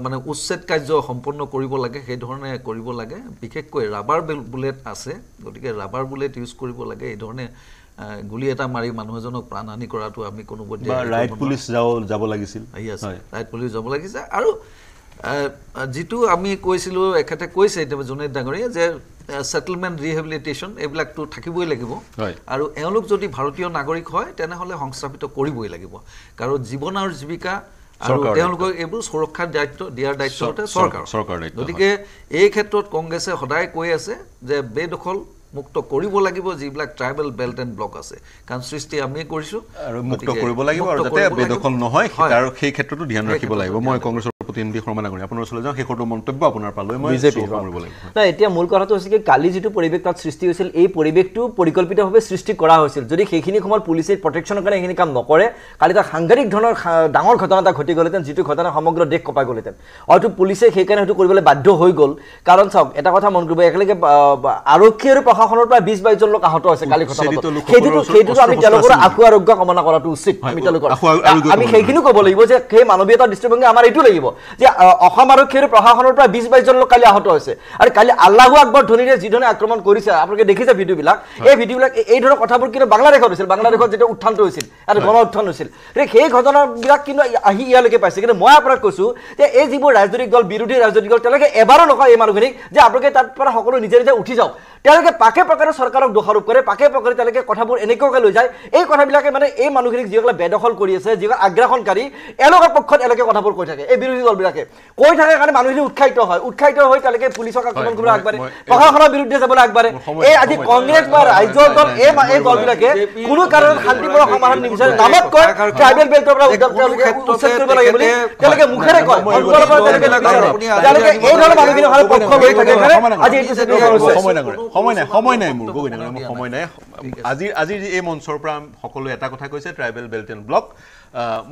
মানে উচ্ছেদ কাৰ্য সম্পন্ন কৰিব লাগে সেই ধৰণে কৰিব লাগে বিশেষকৈ ৰাবাৰ বুলেট আছে গতিকে ৰাবাৰ বুলেট ইউজ কৰিব লাগে এই ধৰণে গুলি এটা মাৰি মানুহ এজনক প্ৰাণহানি কৰাটো আমি কোনোপধ্যে ৰাইট পুলিচ যাব লাগিছিল ৰাইট পুলিচ যাব লাগিছে আৰু যেটো আমি কৈছিলোঁ এখেতে কৈছে এতিয়া জুনেদ ডাঙৰীয়া যে সেটেলমেন্ট ৰিহেবিলিটেশ্যন এইবিলাকটো থাকিবই লাগিব আৰু এওঁলোক যদি ভাৰতীয় নাগৰিক হয় তেনেহ'লে সংস্থাপিত কৰিবই লাগিব কাৰণ জীৱন আৰু জীৱিকা আৰু তেওঁলোকক এইবোৰ সুৰক্ষাৰ দায়িত্ব দিয়াৰ দায়িত্ব চৰকাৰ গতিকে এই ক্ষেত্ৰত কংগ্ৰেছে সদায় কৈ আছে যে বেদখল মুক্ত কৰিব লাগিব যিবিলাক ট্ৰাইবেল বেল্ট এণ্ড ব্লক আছে কাৰণ সৃষ্টি আমি কৰিছোঁ আৰু মুক্ত কৰিব লাগিব আৰু যাতে বেদখল নহয় আৰু সেই ক্ষেত্ৰতো ধ্যান ৰাখিব লাগিব মই কংগ্ৰেছৰ প্ৰতিনিধি শৰ্মা ডাঙৰীয়া আপোনাৰ ওচৰলৈ যাওঁ শেষৰটো মন্তব্য আপোনাৰ পালৈ মই কৰিব লাগিব না এতিয়া মূল কথাটো হৈছে কি কালি যেটো পৰিৱেশ তাত সৃষ্টি হৈছিল এই পৰিৱেশটো পৰিকল্পিতভাৱে সৃষ্টি কৰা হৈছিল যদি সেইখিনি সময়ত পুলিচে প্ৰটেকশ্যনৰ কাৰণে এইখিনি কাম নকৰে কালি এটা সাংঘাতিক ধৰণৰ ডাঙৰ ঘটনা এটা ঘটি গ'লহেঁতেন যিটো ঘটনা সমগ্ৰ দেশ কঁপাই গ'লহেঁতেন হয়তো পুলিচে সেইকাৰণে সেইটো কৰিবলৈ বাধ্য হৈ গ'ল কাৰণ চাওক এটা কথা মন কৰিব একেলগে আৰক্ষী আৰু প্ৰশাসনৰ পৰা 20-22 জন লোক আহত হৈছে কালি ঘটনাটো সেইটোতো আমি তেওঁলোকৰ আকু আৰোগ্য কামনা কৰাটো উচিত আমি তেওঁলোকৰ আমি সেইখিনি ক'ব লাগিব যে সেই মানৱীয়তাৰ দৃষ্টিভংগী আমাৰ এইটো লাগিব যে অসম আৰক্ষী আৰু প্ৰশাসনৰ পৰা 20-22 জন লোক কালি আহত হৈছে আৰু কালি আল্লাহু আকবৰ ধ্বনিৰে যি ধৰণে আক্ৰমণ কৰিছে আপোনালোকে দেখিছে ভিডিঅ'বিলাক এই ভিডিঅ'বিলাক এই ধৰণৰ কথাবোৰ কিন্তু বাংলাদেশত হৈছিল বাংলাদেশত যেতিয়া উত্থান হৈছিল আৰু গণ উত্থান হৈছিল সেই ঘটনাবিলাক কিন্তু আহি ইয়ালৈকে পাইছে কিন্তু মই আপোনাক কৈছোঁ যে এই যিবোৰ ৰাজনৈতিক দল বিৰোধী ৰাজনৈতিক দল তেওঁলোকে এবাৰো নকয় এই মানুহখিনিক যে আপোনালোকে তাত পৰা সকলো নিজে নিজে উঠি যাওক তেওঁলোকে পাকে পাকে চৰকাৰক দোষাৰোপ কৰে পাকে পাকে তেওঁলোকে কথাবোৰ এনেকুৱাকৈ লৈ যায় এই কথাবিলাকে মানে এই মানুহখিনিক যিসকলে বেদখল কৰি আছে যিসকল আগ্ৰাসনকাৰী এওঁলোকৰ পক্ষত এওঁলোকে কথাবোৰ কৈ থাকে এই বিৰোধী দলবিলাকে কৈ থাকে কাৰণে মানুহখিনি উৎসাহিত হৈ তেওঁলোকে পুলিচক আক্ৰমণ কৰিবলৈ আগবাঢ়ে প্ৰশাসনৰ বিৰুদ্ধে যাবলৈ আগবাঢ়ে এই আজি কংগ্ৰেছ বা ৰাজ্যৰ দল এই দলবিলাকে কোনো কাৰণত শান্তিপূৰ্ণ সমাধান নিবিচাৰে নামত কয় ট্ৰাইবেল বেল্টৰ পৰা উচ্ছেদ কৰিব লাগে বুলি তেওঁলোকে মুখেৰে কয় অন্তৰৰ পৰা তেওঁলোকে এই ধৰণৰ মানুহখিনি পক্ষ লৈ থাকে আজি এইটো সময় নাই মোৰ গগৈ ডাঙৰীয়া মোৰ সময় নাই আজিৰ এই মঞ্চৰ পৰা সকলোৱে এটা কথা কৈছে ট্ৰাইবেল বেল্ট এণ্ড ব্লক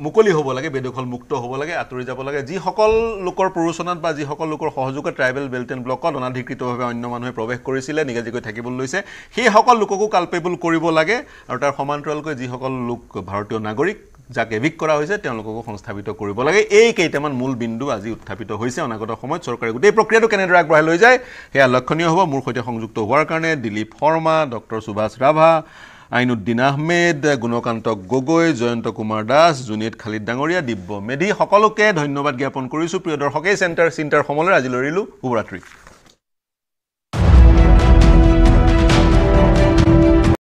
মুকলি হ'ব লাগে বেদখল মুক্ত হ'ব লাগে আঁতৰি যাব লাগে যিসকল লোকৰ প্ৰৰোচনাত বা যিসকল লোকৰ সহযোগত ট্ৰাইবেল বেল্ট এণ্ড ব্লকত অনাধিকৃতভাৱে অন্য মানুহে প্ৰৱেশ কৰিছিলে নিগাজিকৈ থাকিবলৈ লৈছে সেইসকল লোককো কালপেবল কৰিব লাগে আৰু তাৰ সমান্তৰালকৈ যিসকল লোক ভাৰতীয় নাগৰিক যাক এভিক কৰা হৈছে তেওঁলোককো সংস্থাপিত কৰিব লাগে এই কেইটামান মূল বিন্দু আজি উত্থাপিত হৈছে অনাগত সময়ত চৰকাৰে গোটেই প্ৰক্ৰিয়াটো কেনেদৰে আগবঢ়াই লৈ যায় সেয়া লক্ষণীয় হ'ব মোৰ সৈতে সংযুক্ত হোৱাৰ কাৰণে দিলীপ শৰ্মা ডক্টৰ সুভাষ ৰাভা আইনুদ্দিন আহমেদ গুণকান্ত গগৈ জয়ন্ত কুমাৰ দাস জুনিয়ত খালিদ ডাঙৰীয়া দিব্য মেধি সকলোকে ধন্যবাদ জ্ঞাপন কৰিছোঁ প্ৰিয় দৰ্শক এই চিন্তাৰ সমলৈ আজিলৈ এৰিলোঁ শুভৰাত্ৰি